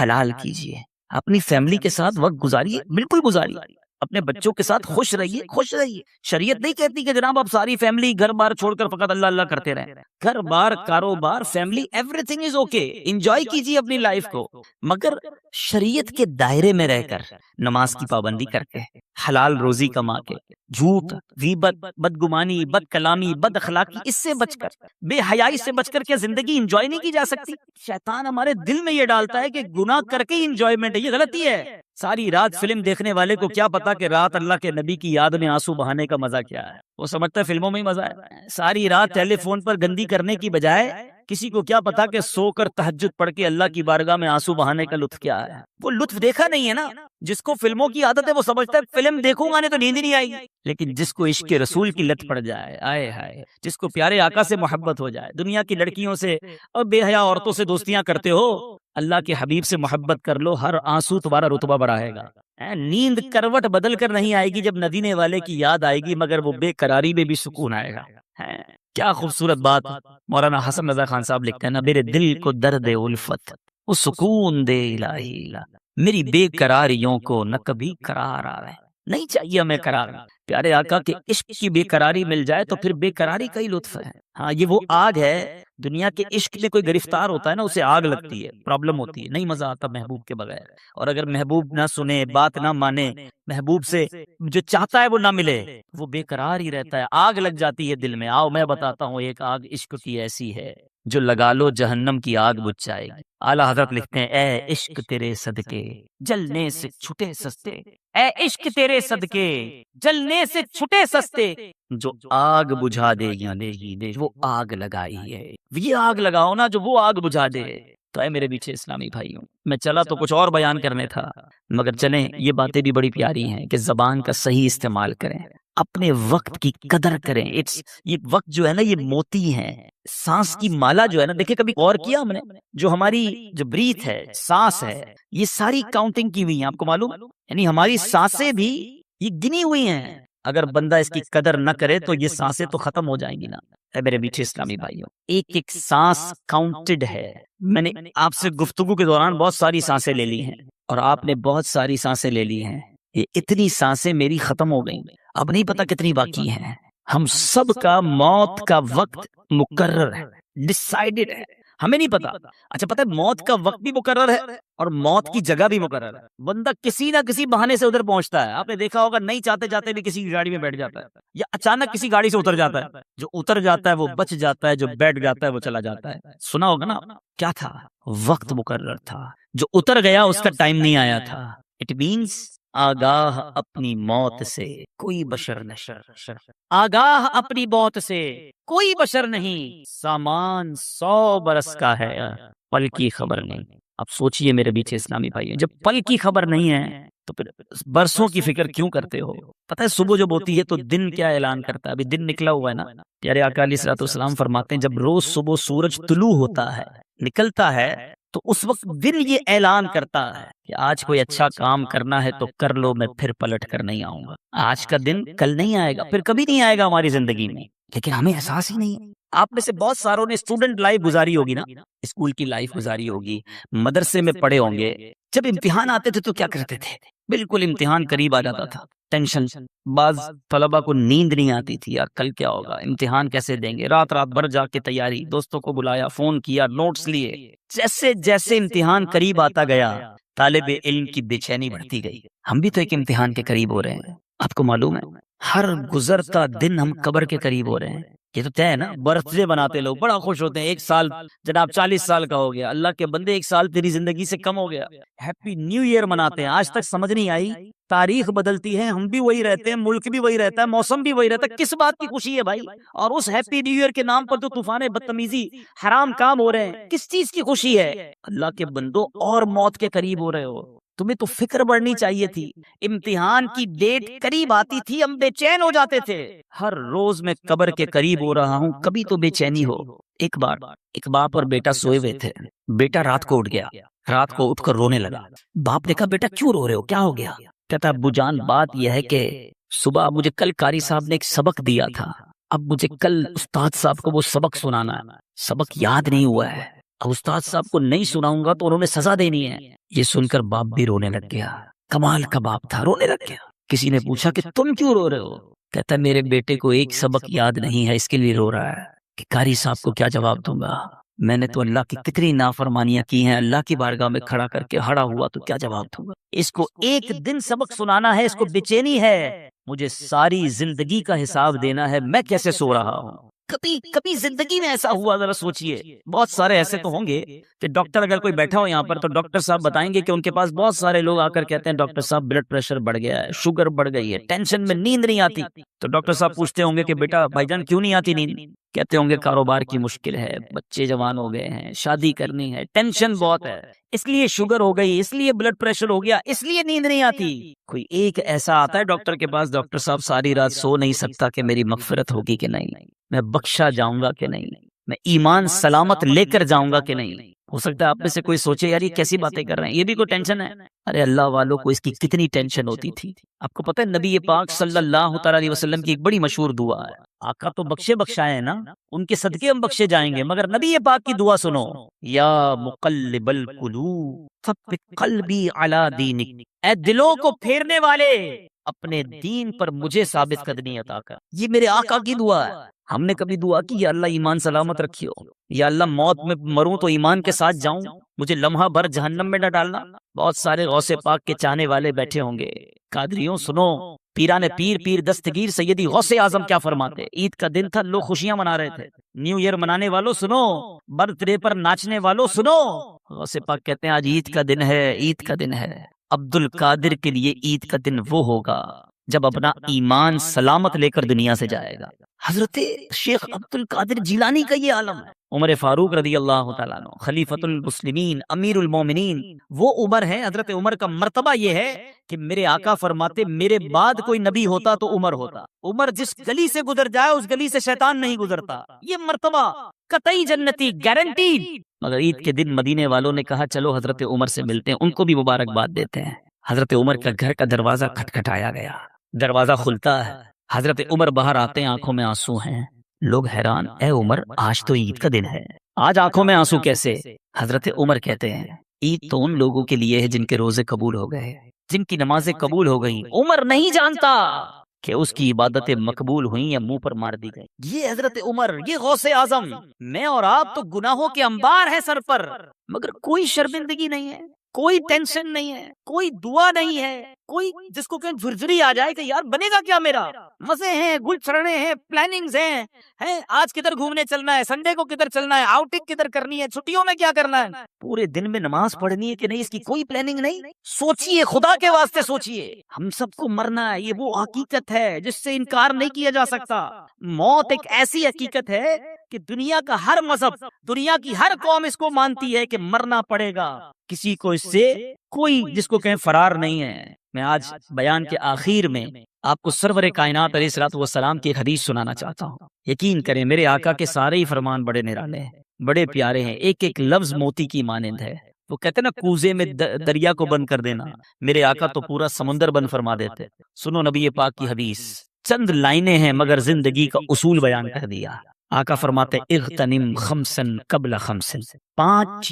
Speaker 1: حلال کیجئے, اپنی فیملی کے ساتھ وقت گزاریے, بالکل گزاریے, اپنے بچوں کے ساتھ خوش رہیے, خوش رہیے. شریعت نہیں کہتی کہ جناب آپ ساری فیملی گھر بار چھوڑ کر فقط اللہ اللہ کرتے رہیں. گھر بار, کاروبار, family, every thing is okay, enjoy کیجیے اپنی لائف کو, مگر شریعت کے دائرے میں رہ کر, نماز کی پابندی کر کے, حلال روزی کما کے, جھوٹ, غیبت, بدگمانی, بد کلامی, بد اخلاقی, اس سے بچ کر, بے حیائی سے بچ کر کیا زندگی انجوائے نہیں کی جا سکتی؟ شیطان ہمارے دل میں یہ ڈالتا ہے کہ گناہ کر کے ہی انجوائمنٹ ہے, یہ غلطی ہے. ساری رات فلم دیکھنے والے کو کیا پتا کہ رات اللہ کے نبی کی یاد میں آنسو بہانے کا مزہ کیا ہے, وہ سمجھتا ہے فلموں میں ہی مزہ ہے. ساری رات ٹیلی فون پر گندی کرنے کی بجائے کسی کو کیا پتا کہ سو کر تہجد پڑھ کے اللہ کی بارگاہ میں آنسو بہانے کا لطف کیا ہے. وہ لطف دیکھا نہیں ہے نا. جس کو فلموں کی عادت ہے وہ سمجھتا ہے فلم دیکھوں گا نہیں تو نیند نہیں آئے گی, لیکن جس کو عشق رسول کی لت پڑ جائے, آئے ہائے, جس کو پیارے آقا سے محبت ہو جائے, دنیا کی لڑکیوں سے اور بے حیا عورتوں سے دوستیاں کرتے ہو, اللہ کے حبیب سے محبت کر لو, ہر آنسو تمہارا رتبہ بڑھائے گا. نیند کروٹ بدل کر نہیں آئے گی جب مدینے والے کی یاد آئے گی, مگر وہ بے قراری میں بھی سکون آئے گا. کیا خوبصورت بات مولانا حسن رضا خان صاحب لکھتے ہیں نا, میرے دل کو درد الفت وہ سکون دے الہی، میری بے قراریوں کو نہ کبھی قرار آوے۔ نہیں چاہیے ہمیں قرار، پیارے آقا کے عشق کی بے قراری مل جائے تو پھر بے قراری کا ہی لطف ہے۔ ہاں یہ وہ آگ ہے، دنیا کے عشق میں کوئی گرفتار ہوتا ہے نا، اسے آگ لگتی ہے، پرابلم ہوتی ہے، نہیں مزہ آتا محبوب کے بغیر۔ اور اگر محبوب نہ سنے، بات نہ مانے، محبوب سے جو چاہتا ہے وہ نہ ملے، وہ بے قرار ہی رہتا ہے، آگ لگ جاتی ہے دل میں۔ آؤ میں بتاتا ہوں، ایک آگ عشق کی ایسی ہے جو لگا لو جہنم کی آگ بجھ جائے گی۔ اعلیٰ حضرت لکھتے ہیں، اے عشق تیرے صدقے جلنے سے چھٹے سستے، اے عشق تیرے صدقے جلنے سے چھٹے سستے، جو آگ بجھا دے نے وہ آگ لگائی ہے، یہ آگ لگاؤ نا جو وہ آگ بجھا دے۔ تو اے میرے پیچھے اسلامی بھائیوں، میں چلا تو کچھ اور بیان کرنے تھا، مگر چلیں یہ باتیں بھی بڑی پیاری ہیں کہ زبان کا صحیح استعمال کریں، اپنے وقت کی قدر کریں۔ یہ وقت جو ہے نا، یہ موتی ہے، سانس کی مالا جو ہے نا، دیکھیں کبھی غور کیا ہم نے، جو ہماری جو بریتھ ہے، سانس ہے، یہ ساری کاؤنٹنگ کی ہوئی ہیں، آپ کو معلوم، یعنی ہماری سانسیں بھی یہ گنی ہوئی ہیں۔ اگر بندہ اس کی قدر نہ کرے تو یہ سانسیں تو ختم ہو جائیں گی نا۔ اے میرے میٹھے اسلامی بھائیوں، ایک ایک سانس کاؤنٹڈ ہے۔ میں نے آپ سے گفتگو کے دوران بہت ساری سانسیں لے لی ہیں، اور آپ نے بہت ساری سانسیں لے لی ہیں، یہ اتنی سانسیں میری ختم ہو گئیں، اب نہیں پتا کتنی باقی ہیں۔ ہم سب کا موت کا وقت مقرر ہے، ڈیسائیڈڈ ہے، ہمیں نہیں پتا۔ اچھا پتہ ہے موت کا وقت بھی مقرر ہے اور موت کی جگہ بھی مقرر ہے۔ بندہ کسی نہ کسی بہانے سے ادھر پہنچتا ہے، آپ نے دیکھا ہوگا، نہیں چاہتے جاتے بھی کسی گاڑی میں بیٹھ جاتا ہے، یا اچانک کسی گاڑی سے اتر جاتا ہے۔ جو اتر جاتا ہے وہ بچ جاتا ہے، جو بیٹھ جاتا ہے وہ چلا جاتا ہے۔ سنا ہوگا نا، کیا تھا؟ وقت مقرر تھا، جو اتر گیا اس کا ٹائم نہیں آیا تھا۔ اٹ مینس آگاہ اپنی موت سے کوئی بشر نہیں، آگاہ اپنی موت سے کوئی بشر نہیں، سامان 100 برس کا ہے، پل کی خبر نہیں۔ اب سوچئے میرے بیچے اسلامی بھائی، جب پل کی خبر نہیں ہے تو پھر برسوں کی فکر کیوں کرتے ہو؟ پتہ ہے صبح جب ہوتی ہے تو دن کیا اعلان کرتا ہے؟ ابھی دن نکلا ہوا ہے نا، پیارے آقا علیہ الصلوۃ والسلام فرماتے ہیں جب روز صبح سورج طلوع ہوتا ہے، نکلتا ہے، تو اس وقت دن یہ اعلان کرتا ہے کہ آج کوئی اچھا کام کرنا ہے تو کر لو، میں پھر پلٹ کر نہیں آؤں گا۔ آج کا دن کل نہیں آئے گا، پھر کبھی نہیں آئے گا ہماری زندگی میں، لیکن ہمیں احساس ہی نہیں ہے۔ آپ میں سے بہت ساروں نے اسٹوڈنٹ لائف گزاری ہوگی نا، اسکول کی لائف گزاری ہوگی، مدرسے میں پڑھے ہوں گے۔ جب امتحان آتے تھے تو کیا کرتے تھے؟ بالکل امتحان قریب آ جاتا تھا، ٹینشن، بعض طلبہ کو نیند نہیں آتی تھی، یار کل کیا ہوگا، امتحان کیسے دیں گے، رات رات بھر جا کے تیاری، دوستوں کو بلایا، فون کیا، نوٹس لیے۔ جیسے جیسے امتحان قریب آتا گیا، طالب علم کی بے چینی بڑھتی گئی۔ ہم بھی تو ایک امتحان کے قریب ہو رہے ہیں، آپ کو معلوم ہے، ہر گزرتا دن ہم قبر کے قریب ہو رہے ہیں۔ یہ تو طے ہے نا، برتھ ڈے بناتے لوگ، بڑا خوش ہوتے ہیں، ایک سال جناب 40 سال کا ہو گیا، اللہ کے بندے ایک سال تیری زندگی سے کم ہو گیا، ہیپی نیو ایئر مناتے ہیں۔ آج تک سمجھ نہیں آئی، تاریخ بدلتی ہے، ہم بھی وہی رہتے ہیں، ملک بھی وہی رہتا ہے، موسم بھی وہی رہتا ہے، کس بات کی خوشی ہے بھائی؟ اور اس ہیپی نیو ایئر کے نام پر تو طوفان بدتمیزی، حرام کام ہو رہے ہیں، کس چیز کی خوشی ہے؟ اللہ کے بندو، اور موت کے قریب ہو رہے ہو، تمہیں تو فکر بڑھنی چاہیے تھی۔ امتحان کی ڈیٹ قریب آتی تھی، ہم بے چین ہو جاتے تھے، ہر روز میں قبر کے قریب ہو رہا ہوں، کبھی تو بے چینی ہو۔ ایک بار ایک باپ اور بیٹا سوئے ہوئے تھے، بیٹا رات کو اٹھ گیا، رات کو اٹھ کر رونے لگا۔ باپ نے کہا بیٹا کیوں رو رہے ہو، کیا ہو گیا؟ کہتا ابو جان بات یہ ہے کہ صبح مجھے کل قاری صاحب نے ایک سبق دیا تھا، اب مجھے کل استاد صاحب کو وہ سبق سنانا ہے، سبق یاد نہیں ہوا ہے، اب استاد صاحب کو نہیں سناؤں گا تو انہوں نے سزا دینی ہے۔ یہ سن کر باپ بھی رونے لگ گیا، کمال کا باپ تھا، رونے لگ گیا۔ کسی نے پوچھا کہ تم کیوں رو رہے ہو؟ کہتا میرے بیٹے کو ایک سبق یاد نہیں ہے، اس کے لیے رو رہا ہے کہ قاری صاحب کو کیا جواب دوں گا، میں نے تو اللہ کی کتنی نافرمانیاں کی ہیں، اللہ کی بارگاہ میں کھڑا کر کے ہڑا ہوا تو کیا جواب دوں گا، اس کو ایک دن سبق سنانا ہے، اس کو بے چینی ہے، مجھے ساری زندگی کا حساب دینا ہے، میں کیسے سو رہا ہوں؟ کبھی کبھی زندگی میں ایسا ہوا؟ ذرا سوچئے، بہت سارے ایسے تو ہوں گے کہ ڈاکٹر اگر کوئی بیٹھا ہو یہاں پر تو ڈاکٹر صاحب بتائیں گے کہ ان کے پاس بہت سارے لوگ آ کر کہتے ہیں ڈاکٹر صاحب بلڈ پریشر بڑھ گیا ہے، شوگر بڑھ گئی ہے، ٹینشن میں نیند نہیں آتی، تو ڈاکٹر صاحب پوچھتے ہوں گے کہ بیٹا بھائی جان کیوں نہیں آتی نیند؟ کہتے ہوں گے کاروبار کی مشکل ہے، بچے جوان ہو گئے ہیں، شادی کرنی ہے، ٹینشن بہت ہے، اس لیے شوگر ہو گئی، اس لیے بلڈ پریشر ہو گیا، اس لیے نیند نہیں آتی۔ کوئی ایک ایسا آتا ہے ڈاکٹر کے پاس، ڈاکٹر صاحب ساری رات سو نہیں سکتا کہ میری مغفرت ہوگی کہ نہیں، میں بخشا جاؤں گا کہ نہیں، میں ایمان سلامت لے کر جاؤں گا کہ نہیں۔ ہو سکتا ہے آپ میں سے کوئی سوچے یار یہ کیسی باتیں کر رہے ہیں، یہ بھی کوئی ٹینشن ہے؟ ارے اللہ والوں کو اس کی کتنی ٹینشن ہوتی تھی۔ آپ کو پتہ ہے نبی پاک صلی اللہ تعالی علیہ وسلم کی ایک بڑی مشہور دعا ہے، آقا تو بخشے بخشائے ہیں نا، ان کے صدقے ہم بخشے جائیں گے، مگر نبی پاک کی دعا سنو، یا مقلب القلوب ثبت قلبی علی دینک، اے دلوں کو پھیرنے والے اپنے دین پر مجھے ثابت قدمی عطا کر۔ یہ میرے آقا کی دعا ہے۔ ہم نے کبھی دعا کی یا اللہ ایمان سلامت رکھیو، یا اللہ موت میں مروں تو ایمان کے ساتھ جاؤں، مجھے لمحہ بھر جہنم میں نہ ڈالنا؟ بہت سارے غوث پاک کے چاہنے والے بیٹھے ہوں گے۔ قادریوں سنو، پیران پیر دستگیر سیدی غوث اعظم کیا فرماتے؟ عید کا دن تھا، لوگ خوشیاں منا رہے تھے۔ نیو ایئر منانے والوں سنو، برتھ ڈے پر ناچنے والوں سنو، غوث پاک کہتے ہیں آج عید کا دن ہے، عید کا دن ہے۔ عبد القادر کے لیے عید کا دن وہ ہوگا جب اپنا ایمان سلامت لے کر دنیا سے جائے گا۔ حضرت شیخ عبد القادر جیلانی کا یہ عالم ہے۔ عمر فاروق رضی اللہ تعالیٰ عنہ، خلیفۃ المسلمین، امیر المومنین، وہ عمر ہے۔ حضرت عمر کا مرتبہ یہ ہے کہ میرے آقا فرماتے میرے بعد کوئی نبی ہوتا تو عمر ہوتا۔ عمر جس گلی سے گزر جائے اس گلی سے شیطان نہیں گزرتا، یہ مرتبہ قطعی جنتی گارنٹیڈ۔ مگر عید کے دن مدینے والوں نے کہا چلو حضرت عمر سے ملتے ہیں، ان کو بھی مبارکباد دیتے ہیں۔ حضرت عمر کا گھر کا دروازہ کھٹکھٹایا گیا، دروازہ کھلتا ہے، حضرت عمر باہر آتے ہیں، آنکھوں میں آنسو ہیں۔ لوگ حیران، اے عمر آج تو عید کا دن ہے، آج آنکھوں میں آنسو کیسے؟ حضرت عمر کہتے ہیں عید تو ان لوگوں کے لیے ہے جن کے روزے قبول ہو گئے، جن کی نمازیں قبول ہو گئیں۔ عمر نہیں جانتا کہ اس کی عبادتیں مقبول ہوئیں یا منہ پر مار دی گئی۔ یہ حضرت عمر، یہ غوث اعظم، میں اور آپ تو گناہوں کے انبار ہیں سر پر، مگر کوئی شرمندگی نہیں ہے، کوئی ٹینشن نہیں ہے، کوئی دعا نہیں ہے، کوئی جس کو کہیں جھرجھری آ جائے کہ یار بنے گا کیا میرا؟ مزے ہیں، گل چڑھنے ہیں، پلاننگز ہیں، آج کدھر گھومنے چلنا ہے، سنڈے کو کدھر چلنا ہے، آؤٹنگ کدھر کرنی ہے، چھٹیوں میں کیا کرنا ہے، پورے دن میں نماز پڑھنی ہے کہ نہیں، اس کی کوئی پلاننگ نہیں۔ سوچئے، خدا کے واسطے سوچئے، ہم سب کو مرنا ہے، یہ وہ حقیقت ہے جس سے انکار نہیں کیا جا سکتا۔ موت ایک ایسی حقیقت ہے کہ دنیا کا ہر مذہب، دنیا کی ہر قوم اس کو مانتی ہے کہ مرنا پڑے گا، کسی کو اس سے کوئی جس کو کہیں فرار نہیں ہے۔ میں آج بیان کے آخر میں آپ کو سرور کائنات علیہ الصلوۃ والسلام کی ایک حدیث سنانا چاہتا ہوں۔ یقین کریں میرے آقا کے سارے ہی فرمان بڑے نرالے ہیں، بڑے پیارے ہیں، ایک ایک لفظ موتی کی مانند ہے۔ وہ کہتے ہیں نا کوزے میں دریا کو بند کر دینا، میرے آقا تو پورا سمندر بند فرما دیتے۔ سنو نبی پاک کی حدیث، چند لائنیں ہیں مگر زندگی کا اصول بیان کر دیا۔ آقا فرماتے اغتنم خمسن قبل خمسن، پانچ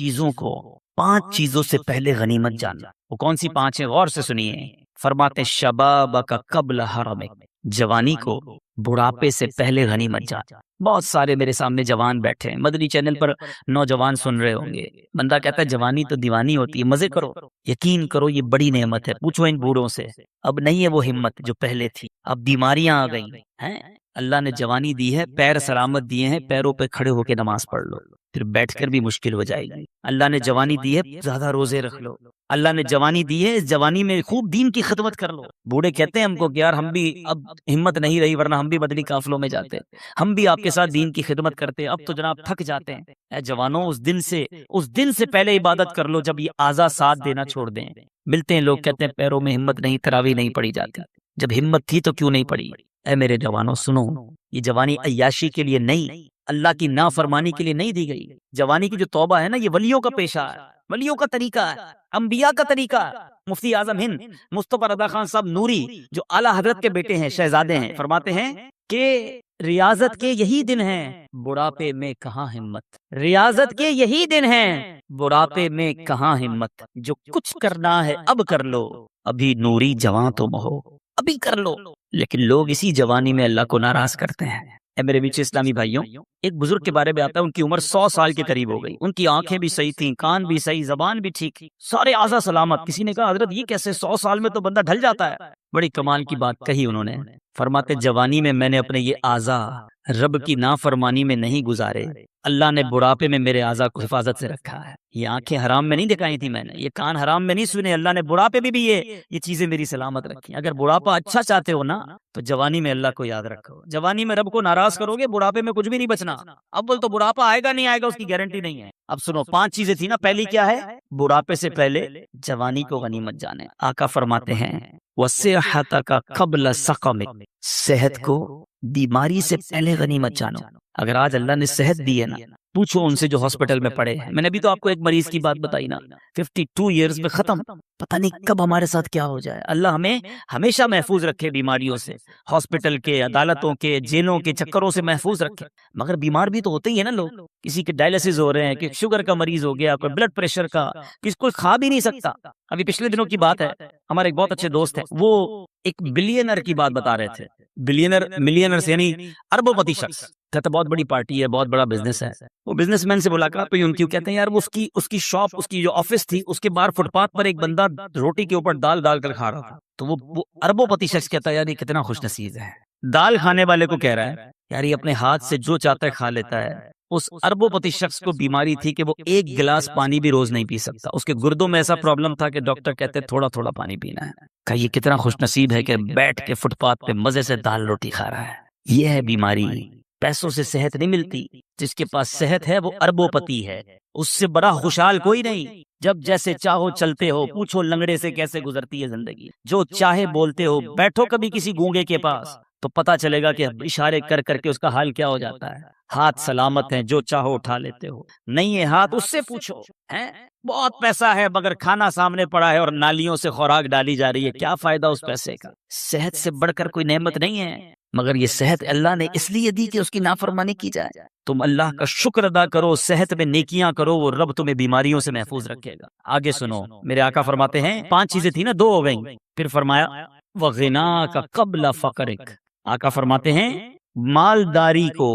Speaker 1: چیزوں سے پہلے غنیمت جاننا۔ وہ کون سی پانچ ہیں؟ غور سے سنیے۔ فرماتے شبابک قبل حرمک، جوانی کو بڑھاپے سے پہلے غنیمت جان۔ بہت سارے میرے سامنے جوان بیٹھے ہیں، مدنی چینل پر نوجوان سن رہے ہوں گے، بندہ کہتا ہے جوانی تو دیوانی ہوتی ہے، مزے کرو۔ یقین کرو یہ بڑی نعمت ہے، پوچھو ان بوڑھوں سے، اب نہیں ہے وہ ہمت جو پہلے تھی، اب بیماریاں آ گئی ہیں۔ اللہ نے جوانی دی ہے، پیر سلامت دیے ہیں، پیروں پہ کھڑے ہو کے نماز پڑھ لو، پھر بیٹھ کر بھی مشکل ہو جائے گی۔ اللہ نے جوانی دی ہے، زیادہ روزے رکھ لو۔ اللہ نے جوانی دی ہے، اس جوانی میں خوب دین کی خدمت کر لو۔ بوڑھے کہتے ہیں ہم کو کہ یار ہم بھی اب ہمت نہیں رہی، ورنہ ہم بھی مدنی قافلوں میں جاتے، ہم بھی آپ کے ساتھ دین کی خدمت کرتے، اب تو جناب تھک جاتے ہیں۔ اے جوانوں، اس دن سے پہلے عبادت کر لو جب یہ اعضاء ساتھ دینا چھوڑ دیں۔ ملتے ہیں لوگ کہتے ہیں پیروں میں ہمت نہیں، تراویح نہیں پڑی جاتی، جب ہمت تھی تو کیوں نہیں پڑی؟ اے میرے جوانوں سنو، یہ جوانی عیاشی کے لیے نہیں، اللہ کی نافرمانی کے لیے نہیں دی گئی۔ جوانی کی جو توبہ ہے نا، یہ ولیوں کا پیشہ ہے، ولیوں کا طریقہ ہے، انبیاء کا طریقہ ہے۔ مفتی اعظم ہند مصطفی رضا خان صاحب نوری، جو اعلیٰ حضرت کے بیٹے ہیں، شہزادے ہیں، فرماتے ہیں کہ ریاضت کے یہی دن ہیں، بڑھاپے میں کہاں ہمت۔ ریاضت کے یہی دن ہیں، بڑھاپے میں کہاں ہمت۔ جو کچھ کرنا ہے اب کر لو، ابھی نوری جوان تم ہو، ابھی کر لو۔ لیکن لوگ اسی جوانی میں اللہ کو ناراض کرتے ہیں۔ اے میرے بیچ اسلامی بھائیوں، ایک بزرگ کے بارے میں آتا ہے، ان کی عمر 100 سال کے قریب ہو گئی، ان کی آنکھیں بھی صحیح تھیں، کان بھی صحیح، زبان بھی ٹھیک تھی، سارے اعضاء سلامت۔ کسی نے کہا حضرت یہ کیسے 100 سال میں تو بندہ ڈھل جاتا ہے؟ بڑی کمال کی بات کہی انہوں نے، فرماتے جوانی میں نے اپنے یہ اعضاء رب کی نافرمانی میں نہیں گزارے، اللہ نے بڑھاپے میں میرے اعضاء کو حفاظت سے رکھا ہے۔ یہ آنکھیں حرام میں نہیں دکھائی تھی میں نے، یہ کان حرام میں نہیں سنے، اللہ نے بڑھاپے میں بھی یہ چیزیں میری سلامت رکھی۔ اگر بڑھاپا اچھا چاہتے ہو نا تو جوانی میں اللہ کو یاد رکھو۔ جوانی میں رب کو ناراض کرو گے، بڑھاپے میں کچھ بھی نہیں بچنا۔ اول تو بڑھاپا آئے گا نہیں آئے گا اس کی گارنٹی نہیں ہے۔ اب سنو، 5 چیزیں تھی نا، پہلی کیا ہے؟ بڑھاپے سے پہلے جوانی کو غنیمت جانے۔ آقا فرماتے ہیں وَصِحَّتَكَ قَبْلَ سَقَمِكَ، صحت کو بیماری سے پہلے غنیمت جانو۔ اگر آج اللہ نے صحت دی ہے نا، پوچھو ان سے جو ہاسپٹل میں پڑے ہیں. میں نے بھی تو آپ کو ایک مریض کی بات بتائی نا, 52 ایئرز میں ختم. پتہ نہیں کب ہمارے ساتھ کیا ہو جائے. اللہ ہمیں ہمیشہ محفوظ رکھے بیماریوں سے, ہاسپٹل کے, عدالتوں کے, جیلوں کے چکروں سے محفوظ رکھے. مگر بیمار بھی تو ہوتے ہی ہیں نا لوگ. کسی کے ڈائلسس ہو رہے ہیں, کہ شوگر کا مریض ہو گیا, کوئی بلڈ پریشر کا, کسی کوئی کھا بھی نہیں سکتا. ابھی پچھلے دنوں کی بات ہے, ہمارے ایک بہت اچھے دوست ہیں, وہ ایک بلینر کی بات بتا رہے تھے. بلینر, ملینرز یعنی اربوں پتی شخص. کہتا بہت بڑی پارٹی ہے, بہت بڑا بزنس ہے. وہ بزنس مین سے ملاقات ہوئی ان کی, کہتے ہیں یار وہ اس کی شاپ, اس کی جو آفس تھی, اس کے باہر فٹ پاتھ پر ایک بندہ روٹی کے اوپر دال ڈال کر کھا رہا تھا. تو وہ اربوں پتی شخص کہتا ہے یار یہ کتنا خوش نصیب ہے. دال کھانے والے کو کہہ رہا ہے یار یہ اپنے ہاتھ سے جو چاہتا ہے کھا لیتا ہے. اس اربوں پتی شخص کو بیماری تھی کہ وہ ایک گلاس پانی بھی روز نہیں پی سکتا. اس کے گردوں میں ایسا پرابلم تھا کہ ڈاکٹر کہتے تھوڑا تھوڑا پانی پینا ہے. کہ یہ کتنا خوش نصیب ہے کہ بیٹھ کے فٹ پاتھ پہ مزے سے دال روٹی کھا رہا ہے. یہ ہے بیماری. پیسوں سے صحت نہیں ملتی. جس کے پاس صحت ہے وہ اربوں پتی ہے. اس سے بڑا خوشحال کوئی نہیں. جب جیسے چاہو چلتے ہو, پوچھو لنگڑے سے کیسے گزرتی ہے زندگی. جو چاہے بولتے ہو, بیٹھو کبھی کسی گونگے کے پاس تو پتا چلے گا کہ اشارے کر کر کے اس کا حال کیا ہو جاتا ہے. ہاتھ سلامت ہیں, جو چاہو اٹھا لیتے ہو. نہیں ہے ہاتھ, اس سے پوچھو. بہت پیسہ ہے مگر کھانا سامنے پڑا ہے اور نالیوں سے خوراک ڈالی جا رہی ہے. کیا فائدہ اس پیسے کا؟ صحت سے بڑھ کر کوئی نعمت نہیں ہے. مگر یہ صحت اللہ نے اس لیے دی کہ اس کی نافرمانی کی جائے. تم اللہ کا شکر ادا کرو, صحت میں نیکیاں کرو, وہ رب تمہیں بیماریوں سے محفوظ رکھے گا. آگے سنو, میرے آقا فرماتے ہیں 5 چیزیں تھی نا, 2 ہو گئیں. پھر فرمایا وَغِنَاكَ قَبْلَ فَقْرِكَ. آقا فرماتے ہیں مالداری کو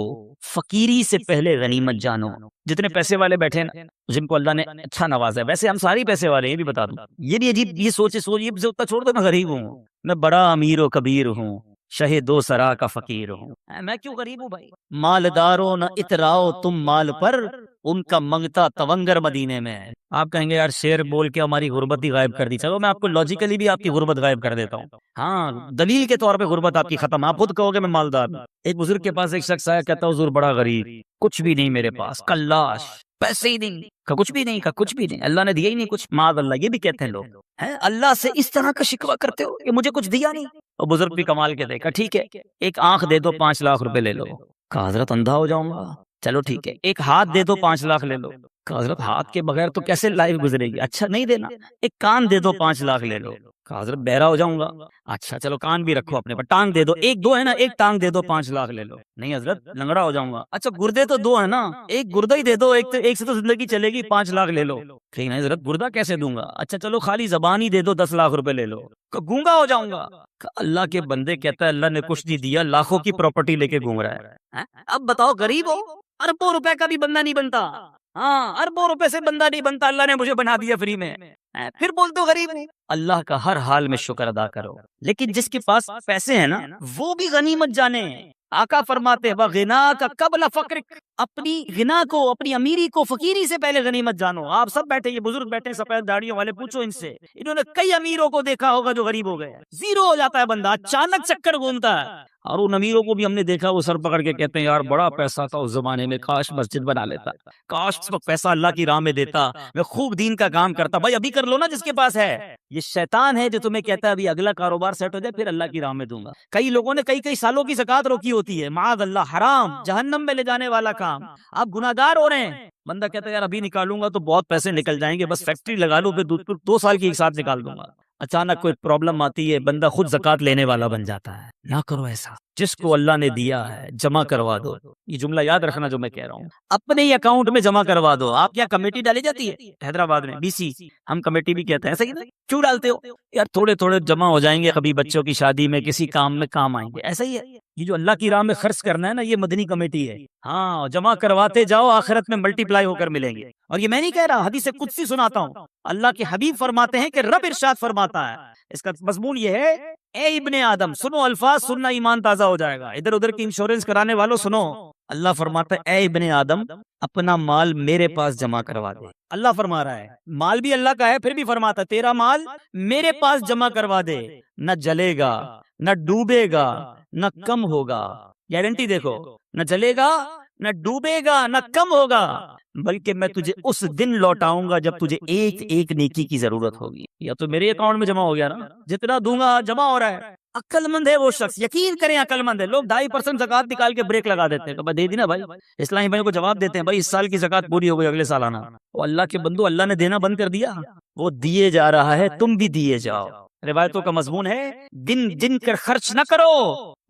Speaker 1: فقیری سے پہلے غنیمت جانو. جتنے پیسے والے بیٹھے نا, جن کو اللہ نے اچھا نوازا ہے, ویسے ہم ساری پیسے والے, یہ بھی بتا دوں. یہ بھی عجیب, یہ سوچ اتنا چھوڑ دو, میں غریب ہوں, میں بڑا امیر و کبیر ہوں, شہ دو سرا کا فقیر ہوں. میں کیوں غریب ہوں بھائی؟ مالداروں نہ اتراؤ تم مال پر, ان کا منگتا تونگر مدینے میں ہے. آپ کہیں گے یار شعر بول کے ہماری غربت ہی غائب کر دی. چلو میں آپ کو لاجیکلی بھی آپ کی غربت غائب کر دیتا ہوں. ہاں, دلیل کے طور پہ غربت آپ کی ختم. آپ خود کہو گے میں مالدار ہوں. ایک بزرگ کے پاس ایک شخص آیا, کہتا حضور بڑا غریب, کچھ بھی نہیں میرے پاس, کلاش, پیسے ہی نہیں. کچھ بھی نہیں, کچھ بھی نہیں, اللہ نے دیا ہی نہیں کچھ. معاذ اللہ, یہ بھی کہتے ہیں لوگ. اللہ سے اس طرح کا شکوہ کرتے ہو کہ مجھے کچھ دیا نہیں. اور بزرگ بھی کمال کے دیکھا, ٹھیک ہے ایک آنکھ دے دو 5 لاکھ روپے لے لو. کہا حضرت اندھا ہو جاؤں گا. چلو ٹھیک ہے ایک ہاتھ دے دو 5 لاکھ لے لو. کہا حضرت ہاتھ کے بغیر تو کیسے لائف گزرے گی. اچھا نہیں دینا. ایک کان دے دو 5 لاکھ لے لو. کہا حضرت بہرا ہو جاؤں گا. اچھا چلو کان بھی رکھو اپنے پر. ٹانگ دے دو, ایک 2 ہے نا, ایک ٹانگ دے دو 5 لاکھ لے لو. نہیں حضرت لنگڑا ہو جاؤں گا. اچھا گردے تو 2 ہے نا, ایک گردہ ہی دے دو, ایک سے تو زندگی چلے گی, 5 لاکھ لے لو. کہ نہیں حضرت گردہ کیسے دوں گا. اچھا چلو خالی زبان ہی دے دو 10 لاکھ روپے لے لو. گونگا ہو جاؤں گا. اللہ کے بندے, کہتا ہے اللہ نے کچھ نہیں دیا, لاکھوں کی پراپرٹی لے کے گھوم رہا ہے. اب بتاؤ غریب ہو, اربوں روپے کا بھی بندہ نہیں بنتا. ہاں, اربوں روپے سے بندہ نہیں بنتا, اللہ نے مجھے بنا دیا فری میں. پھر بولتے ہو غریب نہیں. اللہ کا ہر حال میں شکر ادا کرو. لیکن جس کے پاس پیسے ہیں نا, وہ بھی غنیمت جانے. آقا فرماتے وَغِنَاكَ قَبْلَ فَقْرِكَ, اپنی غنا کو, اپنی امیری کو فقیری سے پہلے غنیمت جانو. آپ سب بیٹھے, یہ بزرگ بیٹھے سفید داڑھیوں والے, پوچھو ان سے, انہوں نے کئی امیروں کو دیکھا ہوگا جو غریب ہو گئے. زیرو ہو جاتا ہے بندہ, اچانک چکر گھومتا ہے. اور ان امیروں کو بھی ہم نے دیکھا, وہ سر پکڑ کے کہتے ہیں یار بڑا پیسہ تھا اس زمانے میں, کاش مسجد بنا لیتا, کاش اس وقت پیسہ اللہ کی راہ میں دیتا, میں خوب دین کا کام کرتا. بھائی ابھی کر لو نا جس کے پاس ہے. یہ شیطان ہے جو تمہیں کہتا ہے ابھی اگلا کاروبار سیٹ ہو جائے پھر اللہ کی راہ میں دوں گا. کئی لوگوں نے کئی سالوں کی زکات روکی ہوتی ہے, معاذ اللہ, حرام, جہنم میں لے جانے والا کام. آپ گناہگار ہو رہے ہیں. بندہ کہتا ہے یار ابھی نکالوں گا تو بہت پیسے نکل جائیں گے, بس فیکٹری لگا لو, پھر 2 سال کی ایک ساتھ نکال دوں گا. اچانک کوئی پرابلم آتی ہے, بندہ خود زکات لینے والا بن جاتا ہے. نہ کرو ایسا. جس کو اللہ نے دیا ہے جمع کروا دو. یہ جملہ یاد رکھنا جو میں کہہ رہا ہوں, اپنے ہی اکاؤنٹ میں جمع کروا دو. آپ کیا کمیٹی ڈالی جاتی ہے حیدرآباد میں, BC, ہم کمیٹی بھی کہتے ہیں, ایسا کیوں ڈالتے ہو یار؟ تھوڑے تھوڑے جمع ہو جائیں گے, کبھی بچوں کی شادی میں کسی کام میں کام آئیں گے. ایسا ہی ہے یہ جو اللہ کی راہ میں خرچ کرنا ہے نا, یہ مدنی کمیٹی ہے. ہاں, جمع کرواتے جاؤ, آخرت میں ملٹی پلائی ہو کر ملیں گے. اور یہ میں نہیں کہہ رہا, حدیث قدسی سناتا ہوں. اللہ کے حبیب فرماتے ہیں کہ رب ارشاد فرماتا ہے, اس کا مضمون یہ ہے, اے ابن آدم, سنو الفاظ, سننا ایمان تازہ ہو جائے گا. ادھر ادھر کی انشورنس کرانے والوں سنو. اللہ فرماتا ہے اے ابن آدم, اپنا مال میرے پاس جمع کروا دے. اللہ فرما رہا ہے, مال بھی اللہ کا ہے, پھر بھی فرماتا ہے تیرا مال میرے پاس جمع کروا دے. نہ جلے گا, نہ ڈوبے گا, نہ کم ہوگا. گارنٹی دیکھو, نہ جلے گا, نہ ڈوبے گا, نہ کم ہوگا, بلکہ میں تجھے اس دن لوٹاؤں گا جب تجھے ایک ایک نیکی کی ضرورت ہوگی. یا تو میرے اکاؤنٹ میں جمع ہو گیا نا, جتنا دوں گا جمع ہو رہا ہے. عقل مند ہے وہ شخص، یقین کریں عقل مند ہے. لوگ 2.5% زکات نکال کے بریک لگا دیتے ہیں, تو دے دی نا بھائی. اسلامی بھائی کو جواب دیتے ہیں بھائی اس سال کی زکات پوری ہو گئی, اگلے سال آنا. وہ اللہ کے بندو, اللہ نے دینا بند کر دیا؟ وہ دیے جا رہا ہے, تم بھی دیے جاؤ. روایتوں کا مضمون ہے گن گن کر خرچ نہ کرو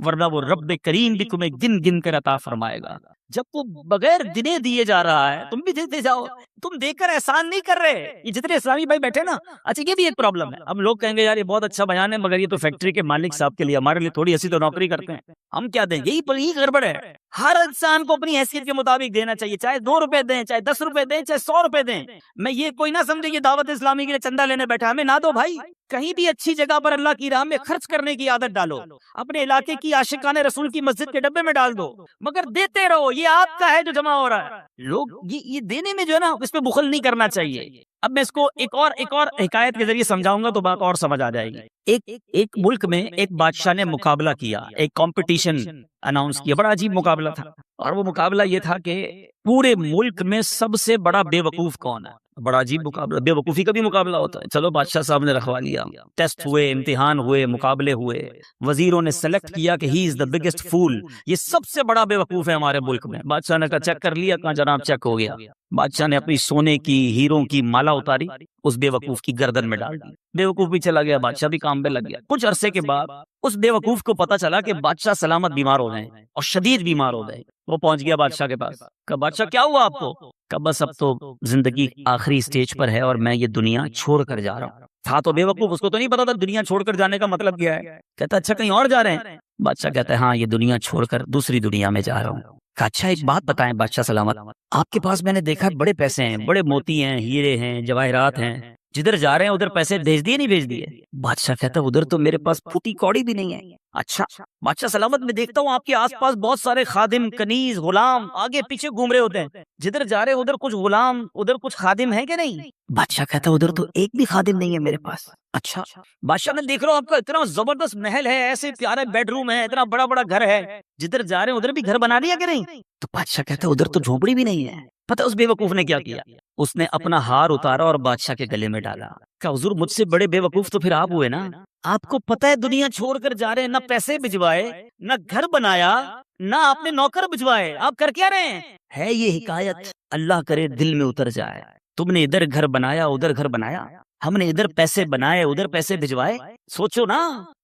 Speaker 1: ورنہ وہ رب کریم بھی تمہیں گن گن کر عطا فرمائے گا. جب وہ بغیر گنے دیے جا رہا ہے تم بھی دیتے جاؤ. تم دے کر احسان نہیں کر رہے. یہ جتنے اسلامی بھائی بیٹھے نا, اچھا یہ بھی ایک پرابلم ہے. اب لوگ کہیں گے یار یہ بہت اچھا بیان ہے مگر یہ تو فیکٹری کے مالک صاحب کے لیے, ہمارے لیے تھوڑی ایسی تو نوکری کرتے ہیں, ہم کیا دیں؟ یہی گڑبڑ ہے. ہر انسان کو اپنی حیثیت کے مطابق دینا چاہیے, چاہے 2 روپے دیں, چاہے 10 روپے دیں, چاہے 100 روپے دیں. میں یہ کوئی نہ سمجھے کہ دعوت اسلامی کے لیے چندہ لینے بیٹھا, ہمیں نہ دو بھائی. کہیں بھی اچھی جگہ پر اللہ کی راہ میں خرچ کرنے کی عادت ڈالو. اپنے علاقے کی عاشقان رسول کی مسجد کے ڈبے میں ڈال دو, مگر دیتے رہو. یہ آپ کا ہے جو جمع ہو رہا ہے. لوگ یہ دینے میں جو ہے نا اس پہ بخل نہیں کرنا چاہیے. اب میں اس کو ایک اور حکایت کے ذریعے سمجھاؤں گا تو بات اور سمجھ آ جائے گی. ایک ملک میں ایک بادشاہ نے مقابلہ کیا, ایک کمپٹیشن اناؤنس کیا. بڑا عجیب مقابلہ تھا, اور وہ مقابلہ یہ تھا کہ پورے ملک میں سب سے بڑا بے وقوف کون ہے. بڑا عجیب مقابلہ, بے وقوفی کا بھی مقابلہ ہوتا ہے. چلو بادشاہ صاحب نے رکھوا لیا, ٹیسٹ ہوئے, امتحان ہوئے, مقابلے ہوئے, وزیروں نے سلیکٹ کیا کہ ہی از دا بگیسٹ فول, یہ سب سے بڑا بے وقوف ہے ہمارے ملک میں. بادشاہ نے کہا چیک کر لیا, کہاں جناب چیک ہو گیا. بادشاہ نے اپنی سونے کی ہیروں کی مالا اتاری, اس بے وقوف کی گردن میں ڈال دی. بے وقوف بھی چلا گیا, بادشاہ بھی کام پہ لگ گیا. کچھ عرصے کے بعد اس بے وقوف کو پتا چلا کہ بادشاہ سلامت بیمار ہو گئے اور شدید بیمار ہو گئے. وہ پہنچ گیا بادشاہ کے پاس, کہا بادشاہ کیا ہوا آپ کو؟ کہا بس اب تو زندگی آخری سٹیج پر ہے اور میں یہ دنیا چھوڑ کر جا رہا ہوں. تھا تو بے وقوف, اس کو تو نہیں پتا تھا دنیا چھوڑ کر جانے کا مطلب کیا ہے. کہتا اچھا کہیں اور جا رہے ہیں؟ بادشاہ کہتا ہے ہاں یہ دنیا چھوڑ کر دوسری دنیا میں جا رہا ہوں. کہا اچھا ایک بات بتائیں بادشاہ سلامت, آپ کے پاس میں نے دیکھا بڑے پیسے ہیں, بڑے موتی ہیں, ہیرے ہیں, جواہرات ہیں, جدھر جا رہے ہیں ادھر پیسے بھیج دیے نہیں بھیج دیے؟ بادشاہ کہتا ادھر تو میرے پاس پھوٹی کوڑی بھی نہیں ہے. اچھا بادشاہ سلامت میں دیکھتا ہوں آپ کے آس پاس بہت سارے خادم, کنیز, غلام آگے پیچھے گھوم رہے ہوتے ہیں, جدھر جا رہے ادھر کچھ غلام, ادھر کچھ خادم ہے کہ نہیں؟ بادشاہ کہتا ادھر تو ایک بھی خادم نہیں ہے میرے پاس. اچھا بادشاہ میں دیکھ رہا ہوں آپ کا اتنا زبردست محل ہے, ایسے پیارے بیڈ روم ہے, اتنا بڑا بڑا گھر ہے, جدھر جا رہے ہیں ادھر بھی گھر بنا دیا کہ نہیں؟ تو بادشاہ کہتا ادھر تو جھونپڑی بھی نہیں ہے. پتہ اس بے وقوف نے کیا کیا؟ اس نے اپنا ہار اتارا اور بادشاہ کے گلے میں ڈالا. کہا حضور مجھ سے بڑے بے وقوف تو پھر آپ ہوئے نا, آپ کو پتہ ہے دنیا چھوڑ کر جا رہے ہیں, نہ پیسے بھجوائے, نہ گھر بنایا, نہ آپ نے نوکر بھجوائے, آپ کر کیا رہے ہیں؟ ہے یہ حکایت اللہ کرے دل میں اتر جائے. تم نے ادھر گھر بنایا, ادھر گھر بنایا, ہم نے ادھر پیسے بنائے, ادھر پیسے بھجوائے. سوچو نا,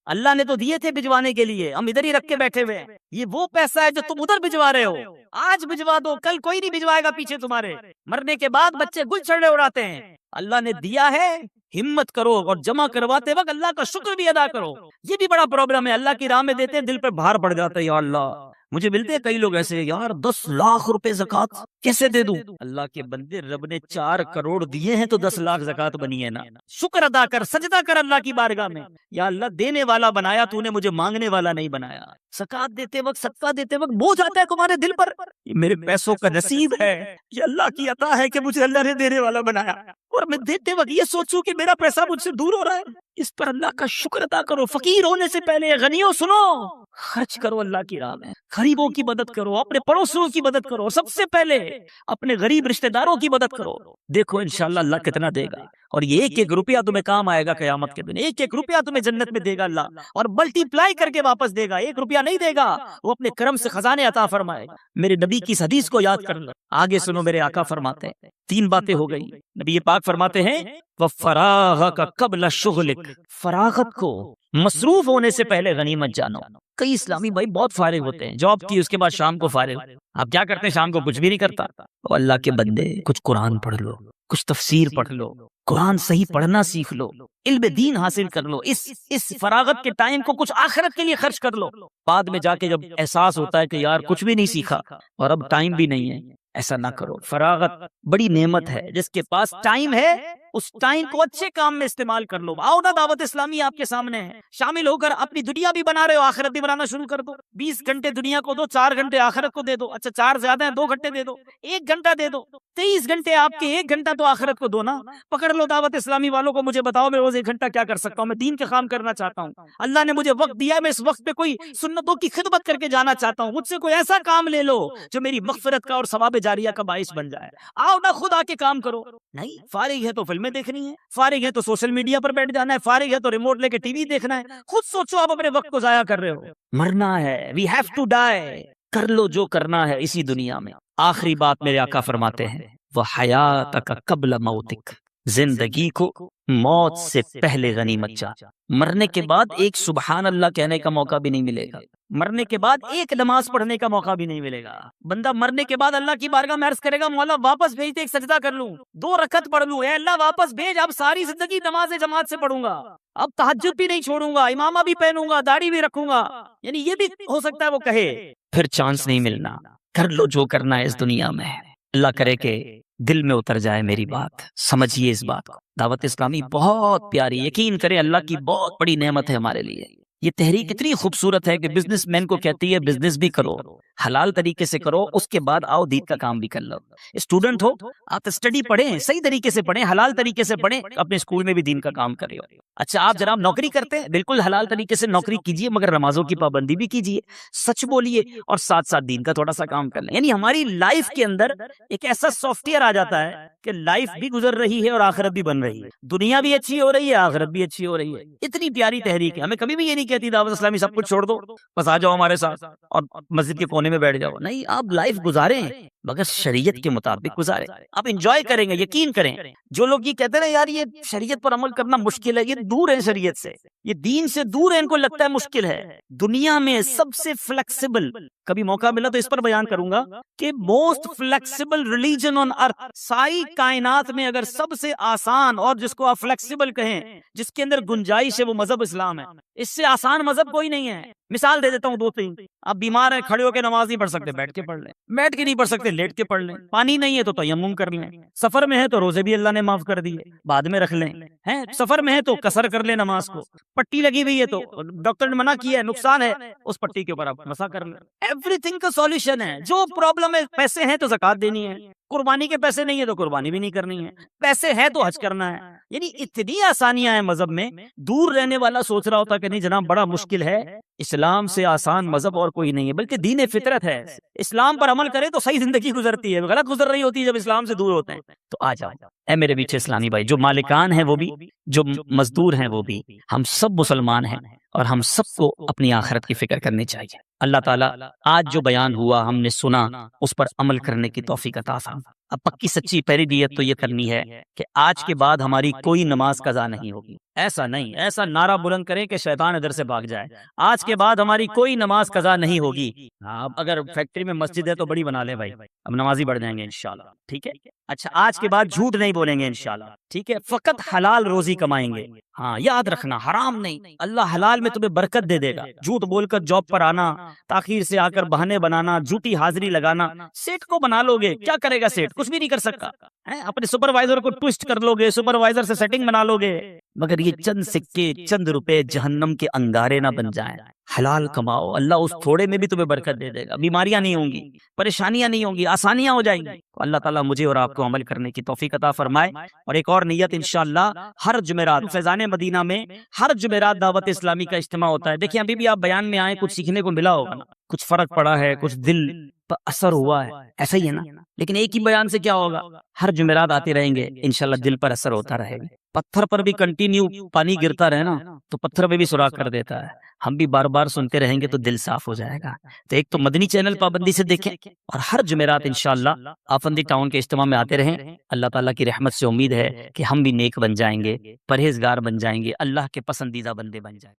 Speaker 1: اللہ نے تو دیے تھے بھجوانے کے لیے, ہم ادھر ہی رکھ کے بیٹھے ہوئے. یہ وہ پیسہ ہے جو تم ادھر بھجوا رہے ہو. آج بھجوا دو, کل کوئی نہیں بھجوائے گا پیچھے تمہارے. مرنے کے بعد بچے گل چھڑے اڑاتے ہیں. اللہ نے دیا ہے, ہمت کرو اور جمع کرواتے وقت اللہ کا شکر بھی ادا کرو. یہ بھی بڑا پرابلم ہے, اللہ کی راہ میں دیتے ہیں دل پہ بھار پڑ جاتا ہے. یا اللہ, مجھے ملتے ہیں کئی لوگ ایسے, یار 10 لاکھ روپے زکات کیسے دے دوں؟ اللہ کے بندے, رب نے 4 کروڑ دیے ہیں تو 10 لاکھ زکات بنی ہے نا. شکر ادا کر, سجدہ کر اللہ کی بارگاہ میں. یا اللہ دینے والا بنایا تو نے, مجھے مانگنے والا نہیں بنایا. زکات دیتے وقت, صدقہ دیتے وقت بوجھ آتا ہے تمہارے دل پر, یہ میرے پیسوں کا نصیب ہے, یہ اللہ کی عطا ہے کہ مجھے اللہ نے دینے والا بنایا, اور میں دیتے وقت یہ سوچوں کہ میرا پیسہ مجھ سے دور ہو رہا ہے. اس پر اللہ کا شکر ادا کرو. فقیر ہونے سے پہلے غنیوں سنو, خرچ کرو اللہ کی راہ میں, غریبوں کی مدد کرو, اپنے پڑوسیوں کی مدد کرو, سب سے پہلے اپنے غریب رشتہ داروں کی مدد کرو. دیکھو انشاءاللہ اللہ کتنا دے گا, اور یہ ایک ایک روپیہ تمہیں کام آئے گا قیامت کے دن. ایک ایک روپیہ تمہیں جنت میں دے گا اللہ, اور ملٹی پلائی کر کے واپس دے گا. ایک روپیہ نہیں دے گا, وہ اپنے کرم سے خزانے عطا فرمائے گا. میرے نبی کی اس حدیث کو یاد کر لو. آگے سنو, میرے آقا فرماتے ہیں 3 باتیں ہو گئی. نبی پاک فرماتے ہیں وَفَرَاغَكَ قَبْلَ شُغْلِكَ, فراغت کو, مصروف ہونے سے پہلے غنیمت جانو. کئی اسلامی بھائی بہت فارغ ہوتے ہیں, جاب کی اس کے بعد شام کو فارغ. آپ کیا کرتے ہیں شام کو؟ کچھ بھی نہیں کرتا. او اللہ کے بندے, کچھ قرآن پڑھ لو, کچھ تفسیر پڑھ لو, قرآن صحیح پڑھنا سیکھ لو, علم دین حاصل کر لو. اس فراغت کے ٹائم کو کچھ آخرت کے لیے خرچ کر لو. بعد میں جا کے جب احساس ہوتا ہے کہ یار کچھ بھی نہیں سیکھا اور اب ٹائم بھی نہیں ہے, ایسا نہ کرو. فراغت بڑی نعمت ہے, جس کے پاس ٹائم ہے اس ٹائم کو اچھے کام میں استعمال کر لو. آؤ نا, دعوت اسلامی آپ کے سامنے ہے, شامل ہو کر اپنی دنیا بھی بنا رہے ہو, آخرت بھی بنانا شروع کر دو. 20 گھنٹے دنیا کو دو, 4 گھنٹے آخرت کو دے دو. اچھا 4 زیادہ ہیں, 2 گھنٹے دے دو, 1 گھنٹہ دے دو. 23 گھنٹے آپ کے 1 گھنٹہ تو آخرت کو دو نا. پکڑ لو دعوت اسلامی والوں کو, مجھے بتاؤ میں روز 1 گھنٹہ کیا کر سکتا ہوں, میں دین کے کام کرنا چاہتا ہوں, اللہ نے مجھے وقت دیا ہے, میں اس وقت پہ کوئی سنتوں کی خدمت کر کے جانا چاہتا ہوں, مجھ سے کوئی ایسا کام لے لو جو میری مغفرت کا اور ثواب جاریہ کا باعث بن جائے. آؤ نا خود آ کے کام کرو. نہیں, فارغ ہے تو فلمیں دیکھنی ہے, فارغ ہے تو سوشل میڈیا پر بیٹھ جانا ہے, فارغ ہے تو ریموٹ لے کے ٹی وی دیکھنا ہے. خود سوچو آپ اپنے وقت کو ضائع کر رہے ہو. مرنا ہے, وی ہیو ٹو ڈائی. کر لو جو کرنا ہے اسی دنیا میں. آخری بات میرے آقا فرماتے ہیں, وَحَيَاتَكَ قَبْلَ مَوْتِكَ, زندگی کو موت سے پہلے غنیمت چاہ. مرنے کے بعد ایک سبحان اللہ کہنے کا موقع بھی نہیں ملے گا, مرنے کے بعد ایک نماز پڑھنے کا موقع بھی نہیں ملے گا. بندہ مرنے کے بعد اللہ کی بارگاہ میں عرض کرے گا, مولا واپس بھیج دے, ایک سجدہ کر لوں, 2 رکعت پڑھ لوں, اے اللہ واپس بھیج, اب ساری زندگی نماز جماعت سے پڑھوں گا, اب تہجد بھی نہیں چھوڑوں گا, امامہ بھی پہنوں گا, داڑھی بھی رکھوں گا. یعنی یہ بھی ہو سکتا ہے وہ کہے, پھر چانس نہیں ملنا. کر لو جو کرنا ہے اس دنیا میں. اللہ کرے کہ دل میں اتر جائے میری بات, سمجھیے اس بات کو. دعوت اسلامی بہت پیاری, یقین کریں اللہ کی بہت بڑی نعمت ہے ہمارے لیے. یہ تحریک اتنی خوبصورت ہے کہ بزنس مین کو کہتی ہے بزنس بھی کرو, حلال طریقے سے کرو, اس کے بعد آؤ دین کا کام بھی کر لو. اسٹوڈنٹ ہو آپ اسٹڈی پڑھیں, صحیح طریقے سے پڑھیں, حلال طریقے سے پڑھیں, اپنے اسکول میں بھی دین کا کام کرے. اچھا آپ جناب نوکری کرتے ہیں, بالکل حلال طریقے سے نوکری کیجیے, مگر نمازوں کی پابندی بھی کیجیے, سچ بولیے, اور ساتھ ساتھ دین کا تھوڑا سا کام کر لیں. یعنی ہماری لائف کے اندر ایک ایسا سافٹ ویئر آ جاتا ہے کہ لائف بھی گزر رہی ہے اور آخرت بھی بن رہی ہے, دنیا بھی اچھی ہو رہی ہے, آخرت بھی اچھی ہو رہی ہے. اتنی پیاری تحریک ہے. ہمیں کبھی بھی یہ نہیں کہتی دعوت اسلامی سب کچھ چھوڑ دو, بس آ جاؤ ہمارے ساتھ اور مسجد کے کونے میں بیٹھ جاؤ. نہیں, آپ لائف گزاریں مگر شریعت کے مطابق گزاریں, آپ انجوائے کریں گے. یقین کریں, جو لوگ یہ کہتے ہیں یار یہ شریعت پر عمل کرنا مشکل ہے, یہ دور ہے شریعت سے, یہ دین سے دور ہے, ان کو لگتا ہے مشکل ہے. دنیا میں سب سے فلیکسیبل, کبھی موقع ملا تو اس پر بیان کروں گا کہ موسٹ فلیکسیبل ریلیجن آن ارتھ, ساری کائنات میں اگر سب سے آسان اور جس کو آپ فلیکسیبل کہیں, جس کے اندر گنجائش ہے, وہ مذہب اسلام ہے. اس سے آسان مذہب کوئی نہیں ہے. مثال دے دیتا ہوں 2-3. آپ بیمار ہیں, کھڑے ہو کے نماز نہیں پڑھ سکتے, بیٹھ کے پڑھ لیں. بیٹھ کے نہیں پڑھ سکتے, لیٹ کے پڑھ لیں. پانی نہیں ہے تو تیمم کر لیں. سفر میں ہے تو روزے بھی اللہ نے معاف کر دیے, بعد میں رکھ لیں. سفر میں ہے تو قصر کر لیں نماز کو. پٹی لگی ہوئی ہے تو ڈاکٹر نے منع کیا ہے, نقصان ہے, اس پٹی کے اوپر آپ مسا کر لیں. ایوری تھنگ کا سولوشن ہے. جو پرابلم ہے, پیسے ہیں تو زکات دینی ہے, قربانی کے پیسے نہیں ہے تو قربانی بھی نہیں کرنی ہے, پیسے ہیں تو حج کرنا ہے. یعنی اتنی آسانیاں ہیں مذہب میں. دور رہنے والا سوچ رہا ہوتا کہ نہیں جناب بڑا مشکل ہے, اسلام سے آسان مذہب اور کوئی نہیں ہے, بلکہ دین فطرت ہے. اسلام پر عمل کرے تو صحیح زندگی گزرتی ہے, غلط گزر رہی ہوتی ہے جب اسلام سے دور ہوتے ہیں. تو آ جاؤ اے میرے پیچھے اسلامی بھائی, جو مالکان ہیں وہ بھی, جو مزدور ہیں وہ بھی, ہم سب مسلمان ہیں اور ہم سب کو اپنی آخرت کی فکر کرنی چاہیے. اللہ تعالیٰ آج جو بیان ہوا ہم نے سنا, اس پر عمل کرنے کی توفیق عطا فرمائے. اب پکی سچی پہلی نیت تو یہ کرنی ہے کہ آج کے بعد ہماری کوئی نماز قضا نہیں ہوگی. ایسا نہیں, ایسا نعرہ بلند کریں کہ شیطان ادھر سے بھاگ جائے. آج کے بعد ہماری کوئی نماز قضا نہیں ہوگی. اب اگر فیکٹری میں مسجد ہے تو بڑی بنا لے بھائی, اب نمازی بڑھ جائیں گے انشاءاللہ, ٹھیک ہے. اچھا آج کے بعد جھوٹ نہیں بولیں گے انشاءاللہ, ٹھیک ہے. فقط حلال روزی کمائیں گے. ہاں یاد رکھنا, حرام نہیں. اللہ حلال میں تمہیں برکت دے دے گا. جھوٹ بول کر جاب پر آنا, تاخیر سے آ کر بہانے بنانا, جھوٹی حاضری لگانا, سیٹ کو بنا لو گے, کیا کرے گا سیٹ, کچھ بھی نہیں کر سکتا. اپنے سپروائزر کو ٹوسٹ کر لو گے, سپروائزر سے سیٹنگ بنا لو گے, مگر یہ چند سکے, چند روپے جہنم کے انگارے نہ بن جائیں. حلال کماؤ, اللہ اس تھوڑے میں بھی تمہیں برکت دے دے گا. بیماریاں نہیں ہوں گی, پریشانیاں نہیں ہوں گی, آسانیاں ہو جائیں گی. تو اللہ تعالیٰ مجھے اور آپ کو عمل کرنے کی توفیق عطا فرمائے. اور ایک اور نیت انشاءاللہ, ہر جمعرات فیضان مدینہ میں ہر جمعرات دعوت اسلامی کا اجتماع ہوتا ہے. دیکھیں ابھی بھی آپ بیان میں آئے, کچھ سیکھنے کو ملا ہوگا نا, کچھ فرق پڑا ہے, کچھ دل پر اثر ہوا ہے, ایسا ہی ہے نا. لیکن ایک ہی بیان سے کیا ہوگا, ہر جمعرات آتے رہیں گے انشاءاللہ دل پر اثر ہوتا رہے گا. پتھر پر بھی کنٹینیو پانی گرتا رہے نا تو پتھر پہ بھی سوراخ کر دیتا ہے. ہم بھی بار بار سنتے رہیں گے تو دل صاف ہو جائے گا. تو ایک تو مدنی چینل پابندی سے دیکھیں, اور ہر جمعرات انشاءاللہ آفندی ٹاؤن کے اجتماع میں آتے رہیں. اللہ تعالیٰ کی رحمت سے امید ہے کہ ہم بھی نیک بن جائیں گے, پرہیزگار بن جائیں گے, اللہ کے پسندیدہ بندے بن جائیں گے.